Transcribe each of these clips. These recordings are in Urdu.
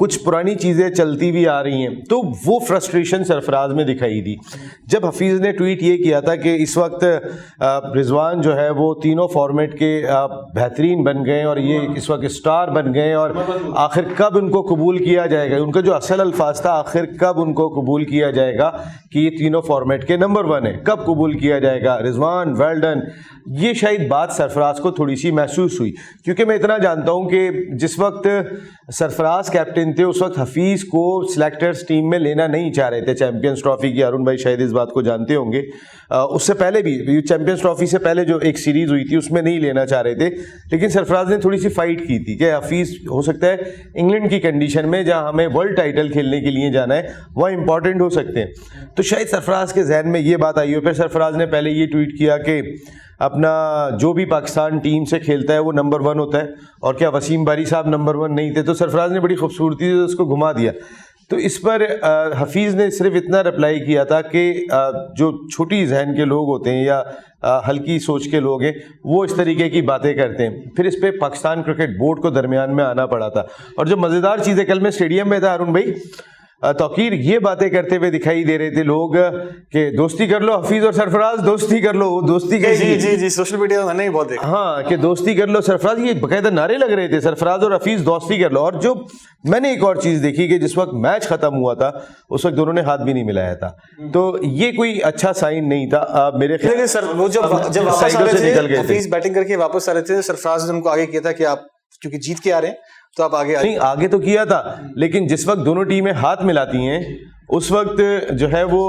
کچھ پرانی چیزیں چلتی بھی آ رہی ہیں, تو وہ فرسٹریشن سرفراز میں دکھائی دی. جب حفیظ نے ٹویٹ یہ کیا تھا کہ اس وقت رضوان جو ہے وہ تینوں فارمیٹ کے بہترین بن گئے اور یہ اس وقت اسٹار بن گئے, اور آخر کب ان کو قبول کیا جائے گا, ان کا جو اصل الفاظ تھا آخر کب ان کو قبول کیا جائے گا کہ یہ تینوں فارمیٹ کے نمبر 1 ہے, کب قبول کیا جائے گا رضوان, ویل ڈن. یہ شاید بات سرفراز کو تھوڑی سی محسوس ہوئی, کیونکہ میں اتنا جانتا ہوں کہ جس وقت سرفراز کیپٹن تھے اس وقت حفیظ کو سلیکٹرز ٹیم میں لینا نہیں چاہ رہے تھے چیمپئنز ٹرافی کی. ارون بھائی شاید اس بات کو جانتے ہوں گے, اس سے پہلے بھی چیمپئنز ٹرافی سے پہلے جو ایک سیریز ہوئی تھی اس میں نہیں لینا چاہ رہے تھے, لیکن سرفراز نے تھوڑی سی فائٹ کی تھی کہ حفیظ ہو سکتا ہے انگلینڈ کی کنڈیشن میں جہاں ہمیں ورلڈ ٹائٹل کھیلنے کے لیے جانا ہے وہاں امپورٹنٹ ہو سکتے ہیں, تو شاید سرفراز کے ذہن میں یہ بات آئی ہو. پھر سرفراز نے پہلے یہ ٹویٹ کیا کہ اپنا جو بھی پاکستان ٹیم سے کھیلتا ہے وہ نمبر 1 ہوتا ہے, اور کیا وسیم باری صاحب نمبر 1 نہیں تھے, تو سرفراز نے بڑی خوبصورتی سے اس کو گھما دیا. تو اس پر حفیظ نے صرف اتنا رپلائی کیا تھا کہ جو چھوٹی ذہن کے لوگ ہوتے ہیں یا ہلکی سوچ کے لوگ ہیں وہ اس طریقے کی باتیں کرتے ہیں. پھر اس پہ پاکستان کرکٹ بورڈ کو درمیان میں آنا پڑا تھا, اور جو مزیدار چیز ہے کل میں اسٹیڈیم میں تھا ارون بھائی, توقیر یہ باتیں کرتے ہوئے دکھائی دے رہے تھے لوگ کہ دوستی کر لو حفیظ اور سرفراز, دوستی کر لو, دوستی کر جی سوشل میڈیا میں نے بہت دیکھا, ہاں کہ دوستی کر لو سرفراز, یہ باقاعدہ نعرے لگ رہے تھے سرفراز اور حفیظ دوستی کر لو. اور جو میں نے ایک اور چیز دیکھی کہ جس وقت میچ ختم ہوا تھا اس وقت دونوں نے ہاتھ بھی نہیں ملایا تھا, تو یہ کوئی اچھا سائن نہیں تھا میرے خیال سے. وہ جب واپس آ رہے تھے حفیظ بیٹنگ کر کے واپس آ رہے تھے, سرفراز نے ان کو آگے کیا تھا کہ آپ کیونکہ جیت کے آ رہے ہیں تو آپ آگے نہیں, آگے تو کیا تھا, لیکن جس وقت دونوں ٹیمیں ہاتھ ملاتی ہیں اس وقت جو ہے وہ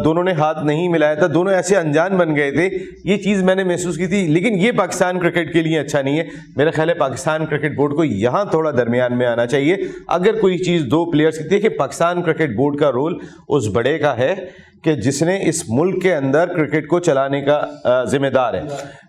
دونوں نے ہاتھ نہیں ملایا تھا, دونوں ایسے انجان بن گئے تھے. یہ چیز میں نے محسوس کی تھی, لیکن یہ پاکستان کرکٹ کے لیے اچھا نہیں ہے. میرا خیال ہے پاکستان کرکٹ بورڈ کو یہاں تھوڑا درمیان میں آنا چاہیے. اگر کوئی چیز دو پلیئرز کی تھی کہ پاکستان کرکٹ بورڈ کا رول اس بڑے کا ہے کہ جس نے اس ملک کے اندر کرکٹ کو چلانے کا ذمہ دار ہے,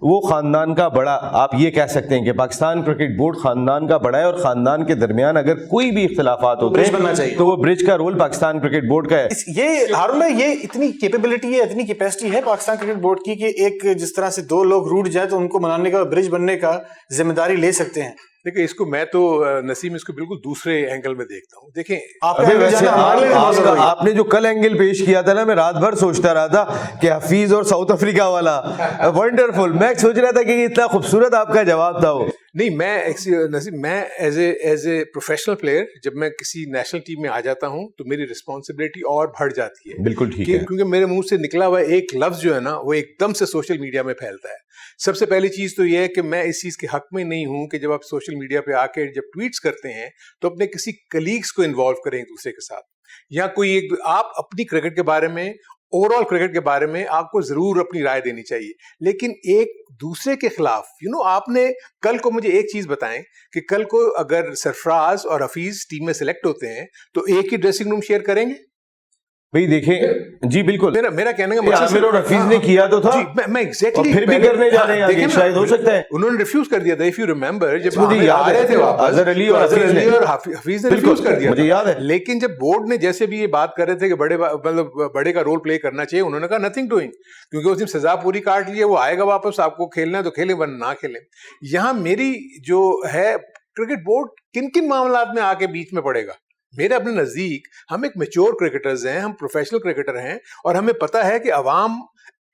وہ خاندان کا بڑا, آپ یہ کہہ سکتے ہیں کہ پاکستان کرکٹ بورڈ خاندان کا بڑا ہے, اور خاندان کے درمیان اگر کوئی بھی اختلافات ہوتے ہیں تو وہ برج کا رول پاکستان کرکٹ بورڈ کا ہے. یہ ہارون بھائی یہ اتنی کیپیبلٹی ہے, اتنی کیپیسٹی ہے پاکستان کرکٹ بورڈ کی کہ ایک جس طرح سے 2 لوگ روٹ جائے تو ان کو منانے کا, برج بننے کا ذمہ داری لے سکتے ہیں. دیکھیں اس کو میں تو نسیم اس کو بالکل دوسرے اینگل میں دیکھتا ہوں. دیکھیں آپ نے جو کل اینگل پیش کیا تھا نا, میں رات بھر سوچتا رہا تھا کہ حفیظ اور ساؤتھ افریقہ والا ونڈرفل, میں سوچ رہا تھا کہ اتنا خوبصورت آپ کا جواب تھا. وہ نہیں, میں ایز اے پروفیشنل پلیئر جب میں کسی نیشنل ٹیم میں آ جاتا ہوں تو میری رسپانسبلٹی اور بڑھ جاتی ہے. بالکل ٹھیک ہے, کیونکہ میرے منہ سے نکلا ہوا ایک لفظ جو ہے نا وہ ایک دم سے سوشل میڈیا میں پھیلتا ہے. سب سے پہلی چیز تو یہ ہے کہ میں اس چیز کے حق میں نہیں ہوں کہ جب آپ سوشل میڈیا پہ آ کے جب ٹویٹس کرتے ہیں تو اپنے کسی کلیگس کو انوالو کریں ایک دوسرے کے ساتھ, یا کوئی ایک آپ اپنی کرکٹ کے بارے میں, اوور آل کرکٹ کے بارے میں آپ کو ضرور اپنی رائے دینی چاہیے, لیکن ایک دوسرے کے خلاف آپ نے کل کو مجھے ایک چیز بتائیں کہ کل کو اگر سرفراز اور حفیظ ٹیم میں سلیکٹ ہوتے ہیں تو ایک ہی ڈریسنگ روم شیئر کریں گے؟ بھائی دیکھیں جی بالکل, میرا کہنے کا مقصد اور حفیظ نے کیا تو تھا, میں ایگزیکٹلی پھر بھی کرنے جا رہے ہیں, شاید ہو سکتا ہے انہوں نے ریفیوز کر دیا تھا. اف یو ریممبر جب مجھے یاد ہے تھے اظہر علی اور حفیظ نے ریفیوز کر دیا, مجھے یاد ہے. لیکن جب بورڈ نے جیسے بھی یہ بات کر رہے تھے کہ بڑے کا رول پلے کرنا چاہیے, انہوں نے کہا نتھنگ ڈوئنگ, کیونکہ اس دن سزا پوری کاٹ لی ہے, وہ آئے گا واپس, آپ کو کھیلنا ہے تو کھیلیں ورنہ نہ کھیلیں. یہاں میری جو ہے کرکٹ بورڈ کن کن معاملات میں آ کے بیچ میں پڑے گا؟ میرے اپنے نزدیک ہم ایک میچور کرکٹرز ہیں, ہم پروفیشنل کرکٹر ہیں, اور ہمیں پتہ ہے کہ عوام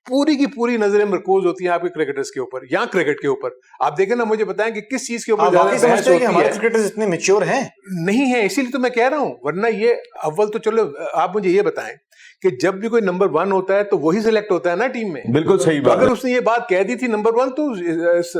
پوری کی پوری نظریں مرکوز ہوتی ہیں آپ کے کرکٹرز کے اوپر یا کرکٹ کے اوپر. آپ دیکھیں نا, مجھے بتائیں کہ کس چیز کے اوپر ہمارے کرکٹرز اتنے میچور ہیں نہیں ہیں, اسی لیے تو میں کہہ رہا ہوں. ورنہ یہ اول تو چلو آپ مجھے یہ بتائیں کہ جب بھی کوئی نمبر 1 ہوتا ہے تو وہی سلیکٹ ہوتا ہے نا ٹیم میں. بالکل صحیح بات. اگر اس نے یہ بات کہہ دی تھی نمبر 1 تو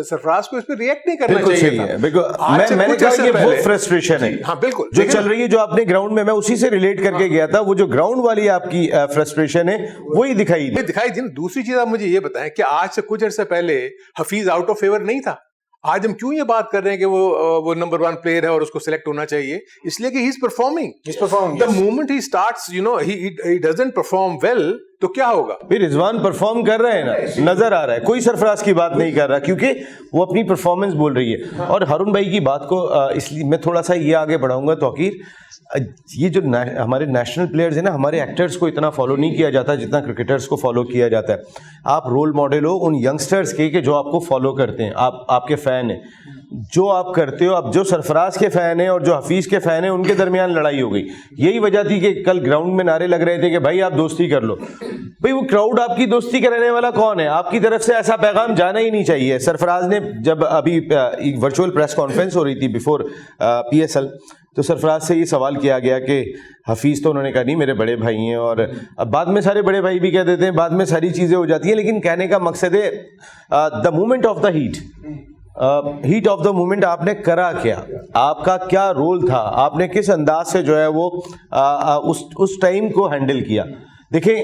سرفراز کو اس پہ ریئیکٹ نہیں کرنا چاہیے تھا. میں نے کہا یہ وہ فرسٹریشن ہے ہاں بالکل جو چل رہی ہے, جو آپ نے گراؤنڈ میں اسی سے ریلیٹ کر کے گیا تھا, وہ جو گراؤنڈ والی آپ کی فرسٹریشن ہے وہی دکھائی دی. دوسری چیز آپ مجھے یہ بتائیں کہ آج سے کچھ عرصے پہلے حفیظ آؤٹ آف فیور نہیں تھا. آج ہم کیوں یہ بات کر رہے ہیں کہ وہ نمبر 1 پلیئر ہے اور اس کو سلیکٹ ہونا چاہیے؟ اس لیے کہ he is performing. the moment he starts he doesn't perform well تو کیا ہوگا؟ پھر رضوان پرفارم کر رہے ہیں نا, نظر آ رہا ہے, کوئی سرفراز کی بات نہیں کر رہا کیونکہ وہ اپنی پرفارمنس بول رہی ہے. اور ہارون بھائی کی بات کو اس لیے میں تھوڑا سا یہ آگے بڑھاؤں گا. توقیر, یہ جو ہمارے نیشنل پلیئرز ہیں نا, ہمارے ایکٹرز کو اتنا فالو نہیں کیا جاتا جتنا کرکٹرز کو فالو کیا جاتا ہے. آپ رول ماڈل ہو ان ینگسٹرز کے کہ جو آپ کو فالو کرتے ہیں, آپ کے فین ہیں. جو آپ کرتے ہو, اب جو سرفراز کے فین ہیں اور جو حفیظ کے فین ہیں ان کے درمیان لڑائی ہو گئی. یہی وجہ تھی کہ کل گراؤنڈ میں نعرے لگ رہے تھے کہ بھائی آپ دوستی کر لو. بھائی وہ کراؤڈ آپ کی دوستی کرنے والا کون ہے؟ آپ کی طرف سے ایسا پیغام جانا ہی نہیں چاہیے. سرفراز نے جب ابھی ایک ورچوئل پریس کانفرنس ہو رہی تھی بیفور PSL, تو سرفراز سے یہ سوال کیا گیا کہ حفیظ, تو انہوں نے کہا نہیں میرے بڑے بھائی ہیں, اور اب بعد میں سارے بڑے بھائی بھی کہہ دیتے ہیں, بعد میں ساری چیزیں ہو جاتی ہیں, لیکن کہنے کا مقصد ہے the moment of the heat of the moment آپ نے کرا کیا, آپ کا کیا رول تھا, آپ نے کس انداز سے جو ہے وہ اس ٹائم کو ہینڈل کیا. دیکھیں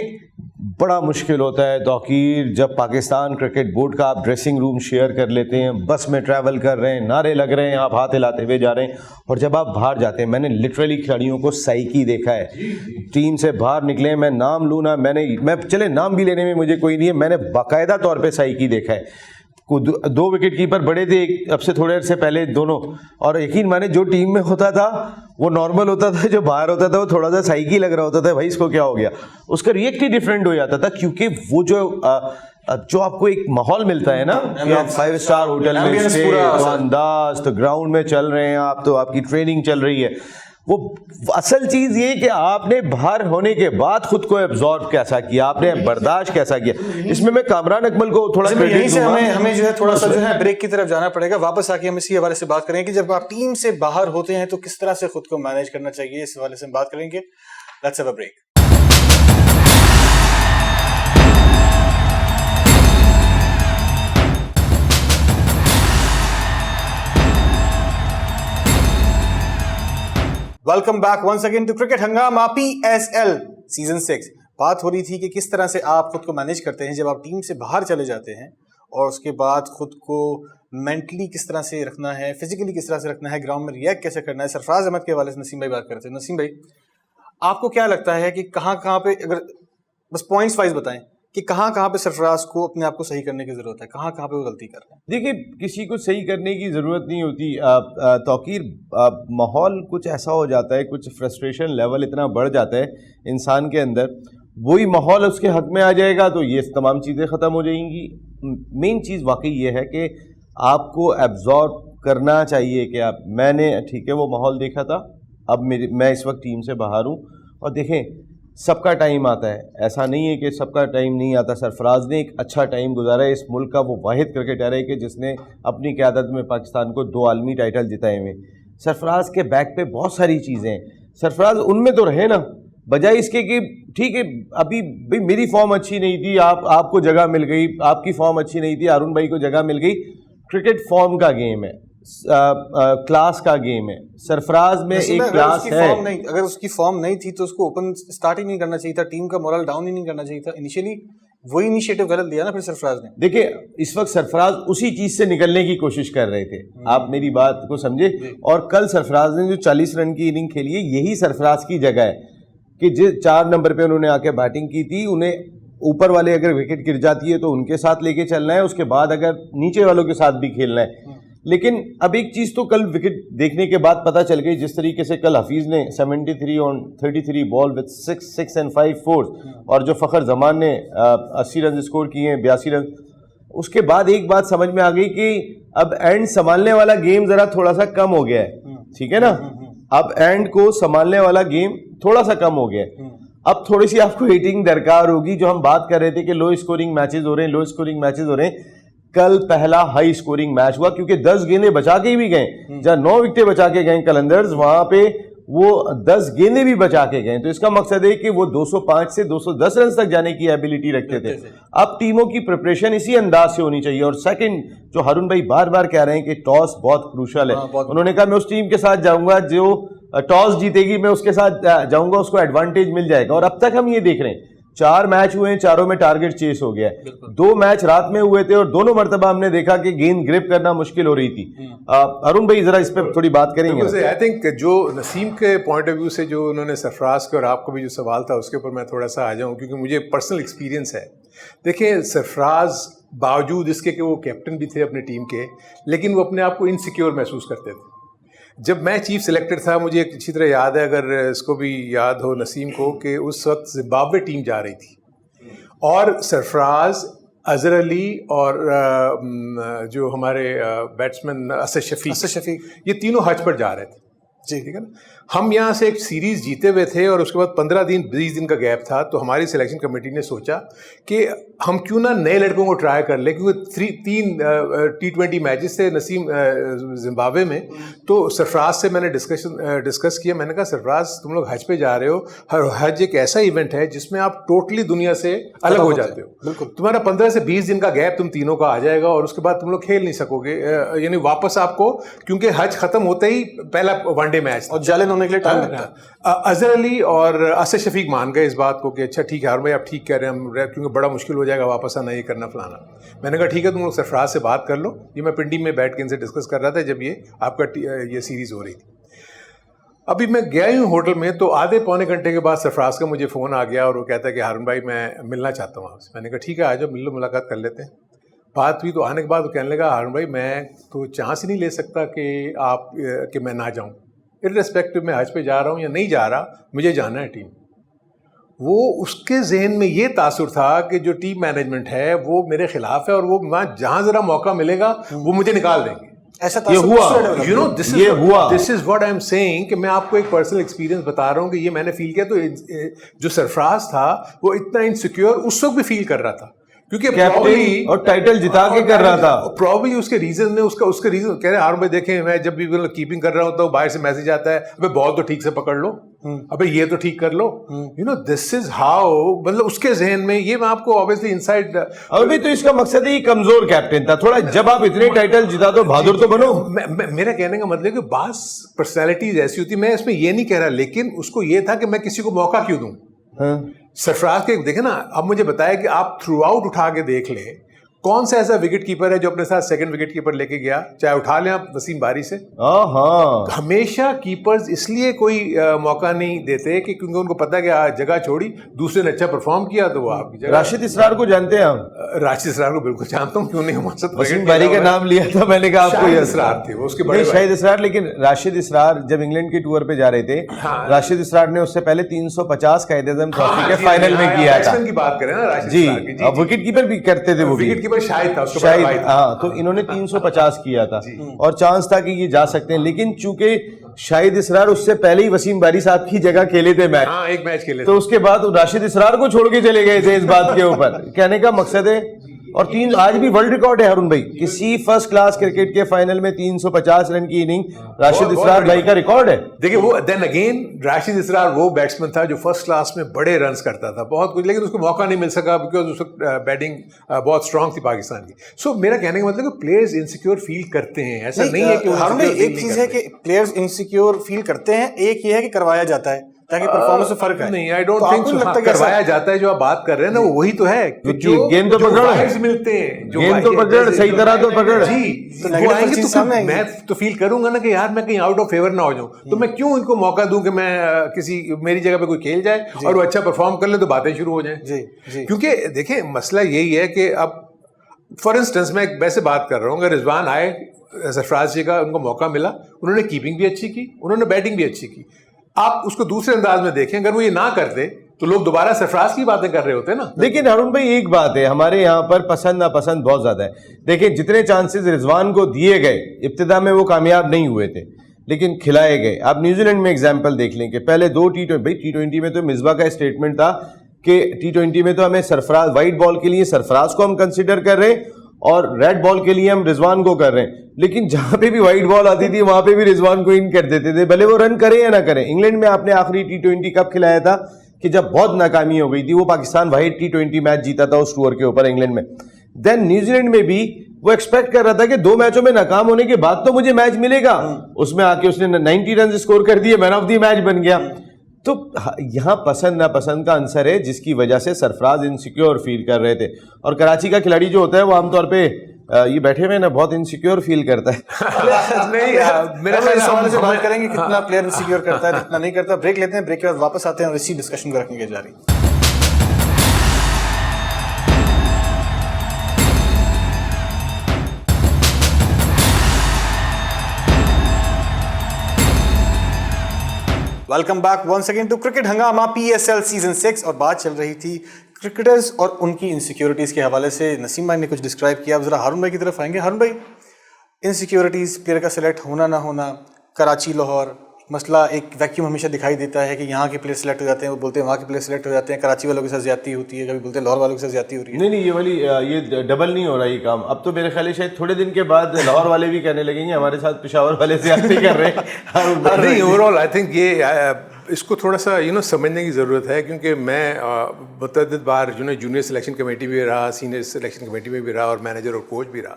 بڑا مشکل ہوتا ہے توقیر جب پاکستان کرکٹ بورڈ کا آپ ڈریسنگ روم شیئر کر لیتے ہیں, بس میں ٹریول کر رہے ہیں, نعرے لگ رہے ہیں, آپ ہاتھ ہلاتے ہوئے جا رہے ہیں, اور جب آپ باہر جاتے ہیں, میں نے لٹرلی کھلاڑیوں کو سائیکی دیکھا ہے, ٹیم سے باہر نکلے, میں نام لوں نہ, میں چلے نام بھی لینے میں مجھے کوئی نہیں ہے, میں نے باقاعدہ طور پہ سائیکی دیکھا ہے. 2 وکٹ کیپر بڑے تھے اب سے تھوڑے عرصے پہلے دونوں, اور یقین مانے جو ٹیم میں ہوتا تھا وہ نارمل ہوتا تھا, جو باہر ہوتا تھا وہ تھوڑا سا سائیکی لگ رہا ہوتا تھا, بھائی اس کو کیا ہو گیا, اس کا ریئیکٹ ہی ڈفرینٹ ہو جاتا تھا. کیونکہ وہ جو آپ کو ایک ماحول ملتا ہے نا, کہ آپ 5 اسٹار ہوٹل میں اسٹے, تو انداز, تو گراؤنڈ میں چل رہے ہیں آپ, تو آپ کی ٹریننگ چل رہی ہے, وہ اصل چیز یہ کہ آپ نے باہر ہونے کے بعد خود کو ایبزارب کیسا کیا, آپ نے برداشت کیسا کیا. اس میں کامران اکمل کو تھوڑا یہیں سے ہمیں جو ہے تھوڑا سا جو ہے بریک کی طرف جانا پڑے گا. واپس آ کے ہم اسی حوالے سے بات کریں گے کہ جب آپ ٹیم سے باہر ہوتے ہیں تو کس طرح سے خود کو مینیج کرنا چاہیے, اس حوالے سے ہم بات کریں گے. Let's have a break. Welcome back once again to cricket Hungama PSL season 6. بات ہو رہی تھی کہ کس طرح سے آپ خود کو مینیج کرتے ہیں جب آپ ٹیم سے باہر چلے جاتے ہیں, اور اس کے بعد خود کو مینٹلی کس طرح سے رکھنا ہے, فزیکلی کس طرح سے رکھنا ہے, گراؤنڈ میں ریئیکٹ کیسے کرنا ہے. سرفراز احمد کے حوالے سے نسیم بھائی بات کرتے ہیں. نسیم بھائی, آپ کو کیا لگتا ہے کہ کہاں پہ, اگر بس پوائنٹس وائز بتائیں کہ کہاں پہ سرفراز کو اپنے آپ کو صحیح کرنے کی ضرورت ہے, کہاں پہ وہ غلطی کر رہے ہیں؟ دیکھیے کسی کو صحیح کرنے کی ضرورت نہیں ہوتی. توقیر ماحول کچھ ایسا ہو جاتا ہے, کچھ فرسٹریشن لیول اتنا بڑھ جاتا ہے انسان کے اندر, وہی ماحول اس کے حق میں آ جائے گا تو یہ تمام چیزیں ختم ہو جائیں گی. مین چیز واقعی یہ ہے کہ آپ کو ایبزارب کرنا چاہیے کہ میں نے ٹھیک ہے وہ ماحول دیکھا تھا, اب میں اس وقت ٹیم سے باہر ہوں. اور دیکھیں سب کا ٹائم آتا ہے, ایسا نہیں ہے کہ سب کا ٹائم نہیں آتا. سرفراز نے ایک اچھا ٹائم گزارا ہے, اس ملک کا وہ واحد کرکٹر ہے کہ جس نے اپنی قیادت میں پاکستان کو 2 عالمی ٹائٹل جتائے ہوئے. سرفراز کے بیک پہ بہت ساری چیزیں ہیں, سرفراز ان میں تو رہے نا, بجائے اس کے کہ ٹھیک ہے ابھی بھائی میری فارم اچھی نہیں تھی, آپ کو جگہ مل گئی, آپ کی فارم اچھی نہیں تھی, ہارون بھائی کو جگہ مل گئی. کرکٹ فارم کا گیم ہے, کلاس کا گیم ہے. سرفراز میں ایک کلاس ہے. اگر اس کی فارم نہیں تھی تو اس کو اوپن سٹارٹ ہی نہیں کرنا چاہیے تھا, ٹیم کا مورل ڈاؤن ہی نہیں کرنا چاہیے تھا. انیشیلی وہی انیشیٹو غلط لیا نا پھر سرفراز نے. دیکھیں اس وقت سرفراز اسی چیز سے نکلنے کی کوشش کر رہے تھے, آپ میری بات کو سمجھے. اور کل سرفراز نے جو 40 رن کی اننگ کھیلی ہے, یہی سرفراز کی جگہ ہے کہ جس 4 نمبر پہ انہوں نے آ کے بیٹنگ کی تھی, انہیں اوپر والے اگر وکٹ گر جاتی ہے تو ان کے ساتھ لے کے چلنا ہے, اس کے بعد اگر نیچے والوں کے ساتھ بھی کھیلنا ہے. لیکن اب ایک چیز تو کل وکٹ دیکھنے کے بعد پتہ چل گئی, جس طریقے سے کل حفیظ نے 73 on 33 ball with 6 and 5 fours, اور جو فخر زمان نے 80 رنز اسکور کیے ہیں, 82 رن. اس کے بعد ایک بات سمجھ میں آ گئی کہ اب اینڈ سنبھالنے والا گیم ذرا تھوڑا سا کم ہو گیا ہے, ٹھیک ہے نا, اب اینڈ کو سنبھالنے والا گیم تھوڑا سا کم ہو گیا ہے. اب تھوڑی سی آپ کو ہیٹنگ درکار ہوگی. جو ہم بات کر رہے تھے کہ لو اسکورنگ میچز ہو رہے ہیں, کل پہلا ہائی سکورنگ میچ ہوا کیونکہ 10 گیندیں بچا کے بھی گئے, جہاں 9 وکٹیں بچا کے گئے قلندرز, وہاں پہ وہ 10 گیندیں بھی بچا کے گئے. تو اس کا مقصد ہے کہ وہ 205 سے 210 رنز تک جانے کی ایبلٹی رکھتے تھے. اب ٹیموں کی پریپریشن اسی انداز سے ہونی چاہیے. اور سیکنڈ, جو ہارون بھائی بار بار کہہ رہے ہیں کہ ٹاس بہت کروشل ہے, انہوں نے کہا میں اس ٹیم کے ساتھ جاؤں گا جو ٹاس جیتے گی, میں اس کے ساتھ جاؤں گا, اس کو ایڈوانٹیج مل جائے گا. اور اب تک ہم یہ دیکھ رہے ہیں 4 میچ ہوئے ہیں, چاروں میں ٹارگٹ چیس ہو گیا ہے. 2 میچ رات میں ہوئے تھے اور دونوں مرتبہ ہم نے دیکھا کہ گیند گرپ کرنا مشکل ہو رہی تھی. ارون بھائی ذرا اس پہ تھوڑی بات کریں گے. آئی تھنک جو نسیم کے پوائنٹ آف ویو سے جو انہوں نے سرفراز کے اور آپ کو بھی جو سوال تھا اس کے اوپر میں تھوڑا سا آ جاؤں, کیونکہ مجھے پرسنل ایکسپیرینس ہے. دیکھیں سرفراز باوجود اس کے کہ وہ کیپٹن بھی تھے اپنے ٹیم کے, لیکن وہ اپنے آپ کو انسیکیور محسوس کرتے تھے. جب میں چیف سلیکٹر تھا, مجھے ایک اچھی طرح یاد ہے, اگر اس کو بھی یاد ہو نسیم کو, کہ اس وقت زمبابوے ٹیم جا رہی تھی اور سرفراز اظہر علی اور جو ہمارے بیٹسمین اسد شفیق یہ تینوں حج پر جا رہے تھے جی ٹھیک ہے نا. ہم یہاں سے ایک سیریز جیتے ہوئے تھے اور اس کے بعد 15-20 دن کا گیپ تھا, تو ہماری سلیکشن کمیٹی نے سوچا کہ ہم کیوں نہ نئے لڑکوں کو ٹرائی کر لیں, کیونکہ 3 T20 میچز تھے نسیم زمبابوے میں. تو سرفراز سے میں نے ڈسکس کیا, میں نے کہا سرفراز تم لوگ حج پہ جا رہے ہو, حج ایک ایسا ایونٹ ہے جس میں آپ ٹوٹلی دنیا سے الگ ہو جاتے ہو, بالکل تمہارا 15 سے 20 دن کا گیپ تم تینوں کا آ جائے گا اور اس کے بعد تم لوگ کھیل نہیں سکو گے, یعنی واپس آپ کو, کیونکہ حج ختم ہوتے ہی پہلا ون ڈے میچ اور جالن ہونے کے لیے ٹائم لگتا ہے. اظہر علی اور اسد شفیق مان گئے اس بات کو کہ اچھا ٹھیک ہے ہارون بھائی آپ ٹھیک کہہ رہے ہیں, کیونکہ بڑا مشکل ہو جائے گا واپس آنا, یہ کرنا فلانا. میں نے کہا ٹھیک ہے تم لوگ سرفراز سے بات کر لو, یہ میں پنڈی میں بیٹھ کے ان سے ڈسکس کر رہا تھا جب یہ آپ کا یہ سیریز ہو رہی تھی. ابھی میں گیا ہوں ہوٹل میں, تو آدھے پونے گھنٹے کے بعد سرفراز کا مجھے فون آ گیا اور وہ کہتا ہے کہ ہارون بھائی میں ملنا چاہتا ہوں آپ سے. میں نے کہا ٹھیک ہے آ جاؤ, مل لو, ملاقات کر لیتے ہیں. بات ہوئی تو آنے کے بعد وہ کہنے لگا ہارون بھائی میں تو چانس ہی نہیں لے سکتا کہ میں نہ جاؤں, ارریسپیکٹو میں حج پہ جا رہا ہوں یا نہیں جا رہا, مجھے جانا ہے ٹیم. وہ اس کے ذہن میں یہ تاثر تھا کہ جو ٹیم مینجمنٹ ہے وہ میرے خلاف ہے اور وہ جہاں ذرا موقع ملے گا وہ مجھے نکال دیں گے. ایسا this is what I am saying کہ میں آپ کو ایک پرسنل ایکسپیرینس بتا رہا ہوں کہ یہ میں نے فیل کیا. تو جو سرفراز تھا وہ اتنا انسیکیور اس وقت بھی فیل کر رہا تھا, کیونکہ اور ٹائٹل جتا کے کر رہا تھا. پرابلی اس کے ریزن میں اس کے ریزن کہہ رہے ہارون بھائی دیکھیں میں جب بھی کیپنگ کر رہا ہوتا ہوں باہر سے میسج آتا ہے ابے بال تو ٹھیک سے پکڑ لو, ابے یہ تو ٹھیک کر لو, you know this is how, مطلب اس کے ذہن میں یہ میں آپ کو obviously انسائڈ. اور بھی تو اس کا مقصد ہی کمزور کیپٹن تھا تھوڑا, جب آپ اتنے ٹائٹل جتا تو بہادر تو بنو. میرا کہنے کا مطلب کہ بعض پرسنالٹیز ایسی ہوتی, میں اس میں یہ نہیں کہہ رہا, لیکن اس کو یہ تھا کہ میں کسی کو موقع کیوں دوں. سرفراز کے دیکھیں نا, اب مجھے بتایا کہ آپ تھرو آؤٹ اٹھا کے دیکھ لیں کون سا ایسا وکٹ کیپر ہے جو اپنے ساتھ سیکنڈ وکٹ کیپر لے کے گیا, چاہے اٹھا لیں آپ وسیم باری سے. ہمیشہ کیپرز اس لیے کوئی موقع نہیں دیتے کہ کیونکہ ان کو پتا کہ جگہ چھوڑی, دوسرے نے اچھا پرفارم کیا تو وہ آپ کی جگہ. راشد اسرار کو جانتے ہیں ہم؟ راشد اسرار کو بالکل جانتا ہوں, کیوں نہیں, ہمارے وسیم باری کا نام لیا تھا میں نے کہا آپ کو. اسرار تھے وہ اس کے بڑے شاہد اسرار, لیکن راشد اسرار جب انگلینڈ کے ٹور پہ جا رہے تھے, راشد اسرار نے اس سے پہلے 350 قائد اعظم ٹرافی کے فائنل میں کیا تھا. کی بات کریں نا راشد جی, وکٹ کیپر بھی کرتے تھے, وہ وکٹ کیپر شاہد تھا, ہاں, تو انہوں نے 350 کیا تھا اور چانس تھا کہ یہ جا سکتے ہیں, لیکن چونکہ شاہد اسرار اس سے پہلے ہی وسیم باری صاحب کی جگہ کھیلے تھے میچ, ایک میچ کھیلے, تو اس کے بعد راشد اسرار کو چھوڑ کے چلے گئے تھے اس بات کے اوپر. کہنے کا مقصد ہے, اور آج بھی ورلڈ ریکارڈ ہے ہارون بھائی, کسی فرسٹ کلاس کرکٹ کے فائنل میں 350 رن کی اننگ راشد اسرار بھائی کا ریکارڈ ہے. دیکھیں وہ دین اگین راشد اسرار وہ بیٹسمین تھا جو فرسٹ کلاس میں بڑے رنز کرتا تھا بہت کچھ, لیکن اس کو موقع نہیں مل سکا بیکاز اس وقت بیٹنگ بہت اسٹرانگ تھی پاکستان کی. سو میرا کہنے کا مطلب کہ پلیئرز انسیکیور فیل کرتے ہیں, ایسا نہیں ہے کہ ہارون بھائی ایک چیز ہے کہ پلیئرز انسیکیور فیل کرتے ہیں, ایک یہ ہے کہ کروایا جاتا ہے تاکہ پرفارمنس میں فرق ہے. نہیں, آئی ڈونٹ تھنک سو. کروایا جاتا ہے جو آپ بات کر رہے ہیں نا, وہی تو ہے جو گیم تو پکڑ ملتے ہیں, گیم تو پکڑ صحیح طرح تو پکڑ. جی میں تو فیل کروں گا نا کہ یار میں کہیں آؤٹ آف فیور نہ ہو جاؤں, تو میں کیوں ان کو موقع دوں کہ میں کسی میری جگہ پہ کوئی کھیل جائے اور وہ اچھا پرفارم کر لے تو باتیں شروع ہو جائیں. کیونکہ دیکھیں مسئلہ یہی ہے کہ اب فار انسٹنس میں ویسے بات کر رہا ہوں, اگر رضوان آئے سرفراز جی کا, ان کو موقع ملا, انہوں نے کیپنگ بھی اچھی کی, انہوں نے بیٹنگ بھی اچھی کی. آپ اس کو دوسرے انداز میں دیکھیں, اگر وہ یہ نہ کرتے تو لوگ دوبارہ سرفراز کی باتیں کر رہے ہوتے نا. لیکن ہارون بھائی ایک بات ہے, ہمارے یہاں پر پسند ناپسند بہت زیادہ ہے. دیکھیں جتنے چانسز رضوان کو دیے گئے ابتدا میں وہ کامیاب نہیں ہوئے تھے, لیکن کھلائے گئے. آپ نیوزی لینڈ میں ایگزامپل دیکھ لیں کہ پہلے 2 T20 میں تو مصباح کا اسٹیٹمنٹ تھا کہ T20 میں تو ہمیں سرفراز, وائٹ بال کے لیے سرفراز کو ہم کنسیڈر کر رہے ہیں اور ریڈ بال کے لیے ہم رضوان کو کر رہے ہیں, لیکن جہاں پہ بھی وائٹ بال آتی تھی وہاں پہ بھی رضوان کو ان کر دیتے تھے, بھلے وہ رن کریں یا نہ کریں. انگلینڈ میں آپ نے آخری T20 کب کھلایا تھا کہ جب بہت ناکامی ہو گئی تھی, وہ پاکستان واحد T20 میچ جیتا تھا اس ٹور کے اوپر انگلینڈ میں. دین نیوزی لینڈ میں بھی وہ ایکسپیکٹ کر رہا تھا کہ 2 میچوں میں ناکام ہونے کے بعد تو مجھے میچ ملے گا, اس میں آ کے اس نے 90 رنز اسکور کر دیے, مین آف دی میچ بن گیا. تو یہاں پسند ناپسند کا عنصر ہے جس کی وجہ سے سرفراز انسیکیور فیل کر رہے تھے. اور کراچی کا کھلاڑی جو ہوتا ہے وہ عام طور پہ یہ بیٹھے ہوئے نا بہت انسیکیور فیل کرتا ہے. نہیں, میرا سوال سے بات کریں گے کتنا پلیئر انسیکیور کرتا ہے کتنا نہیں کرتا. بریک لیتے ہیں, بریک کے بعد واپس آتے ہیں اور اسی ڈسکشن کو رکھیں گے جاری. Welcome back once again to cricket Hungama PSL season 6, اور بات چل رہی تھی کرکٹرز اور ان کی انسیکیورٹیز کے حوالے سے نسیم بھائی نے کچھ ڈسکرائب کیا. اب ذرا ہارون بھائی کی طرف آئیں گے. ہارون بھائی, انسیکیورٹیز, پلیئر کا سلیکٹ ہونا نہ ہونا, کراچی لاہور مسئلہ, ایک ویکیوم ہمیشہ دکھائی دیتا ہے کہ یہاں کے پلیئر سلیکٹ ہو جاتے ہیں, وہ بولتے ہیں وہاں کے پلیئر سلیکٹ ہو جاتے ہیں, کراچی والوں کے ساتھ زیادتی ہوتی ہے, کبھی بولتے ہیں لاہور والوں کے ساتھ زیادتی ہو رہی ہے. نہیں یہ والی یہ ڈبل نہیں ہو رہا یہ کام. اب تو میرے خیال ہے شاید تھوڑے دن کے بعد لاہور والے بھی کہنے لگیں گے ہمارے ساتھ پشاور والے زیادتی کر رہے ہیں. نہیں, اوور آل آئی تھنک یہ اس کو تھوڑا سا سمجھنے کی ضرورت ہے, کیونکہ میں متعدد بار جونیئر سلیکشن کمیٹی میں رہا, سینئر سلیکشن کمیٹی میں بھی رہا, اور مینیجر اور کوچ بھی رہا.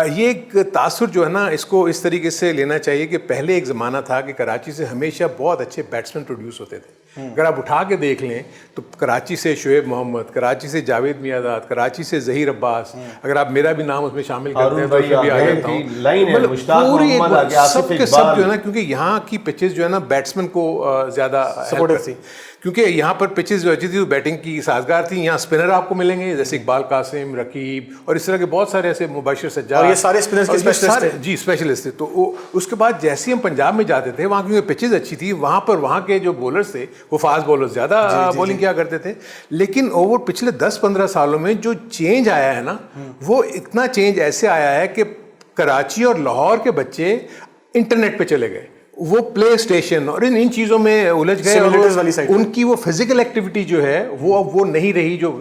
یہ ایک تاثر جو ہے نا, اس کو اس طریقے سے لینا چاہیے کہ پہلے ایک زمانہ تھا کہ کراچی سے ہمیشہ بہت اچھے بیٹسمین پروڈیوس ہوتے تھے. اگر آپ اٹھا کے دیکھ لیں تو کراچی سے شعیب محمد, کراچی سے جاوید میاں, کراچی سے ظہیر عباس, اگر آپ میرا بھی نام اس میں شامل کرتے ہیں تو اس میں بھی آ جاتا ہوں. پوری سب کے سب جو ہے نا, کیونکہ یہاں کی پچز جو ہے نا بیٹسمین کو زیادہ سپورٹر تھی, کیونکہ یہاں پر پچز جو اچھی تھی وہ بیٹنگ کی سازگار تھی. یہاں اسپنر آپ کو ملیں گے جیسے اقبال قاسم, رقیب اور اس طرح کے بہت سارے ایسے, مبشر سجاد, یہ سارے اسپنرز کے اسپیشلسٹ تھے. جی اسپیشلسٹ تھے. تو اس کے بعد جیسے ہم پنجاب میں جاتے تھے, وہاں کیونکہ پچز اچھی تھی, وہاں کے جو بولرز تھے وہ فاسٹ بولر زیادہ بولنگ کیا کرتے تھے. لیکن اوور پچھلے 10-15 سالوں میں جو چینج آیا ہے نا, وہ اتنا چینج ایسے آیا ہے کہ کراچی اور لاہور کے بچے انٹرنیٹ پہ چلے گئے, وہ پلے اسٹیشن اور ان چیزوں میں الجھ گئے, اور ان کی وہ فزیکل ایکٹیویٹی جو ہے وہ نہیں رہی. جو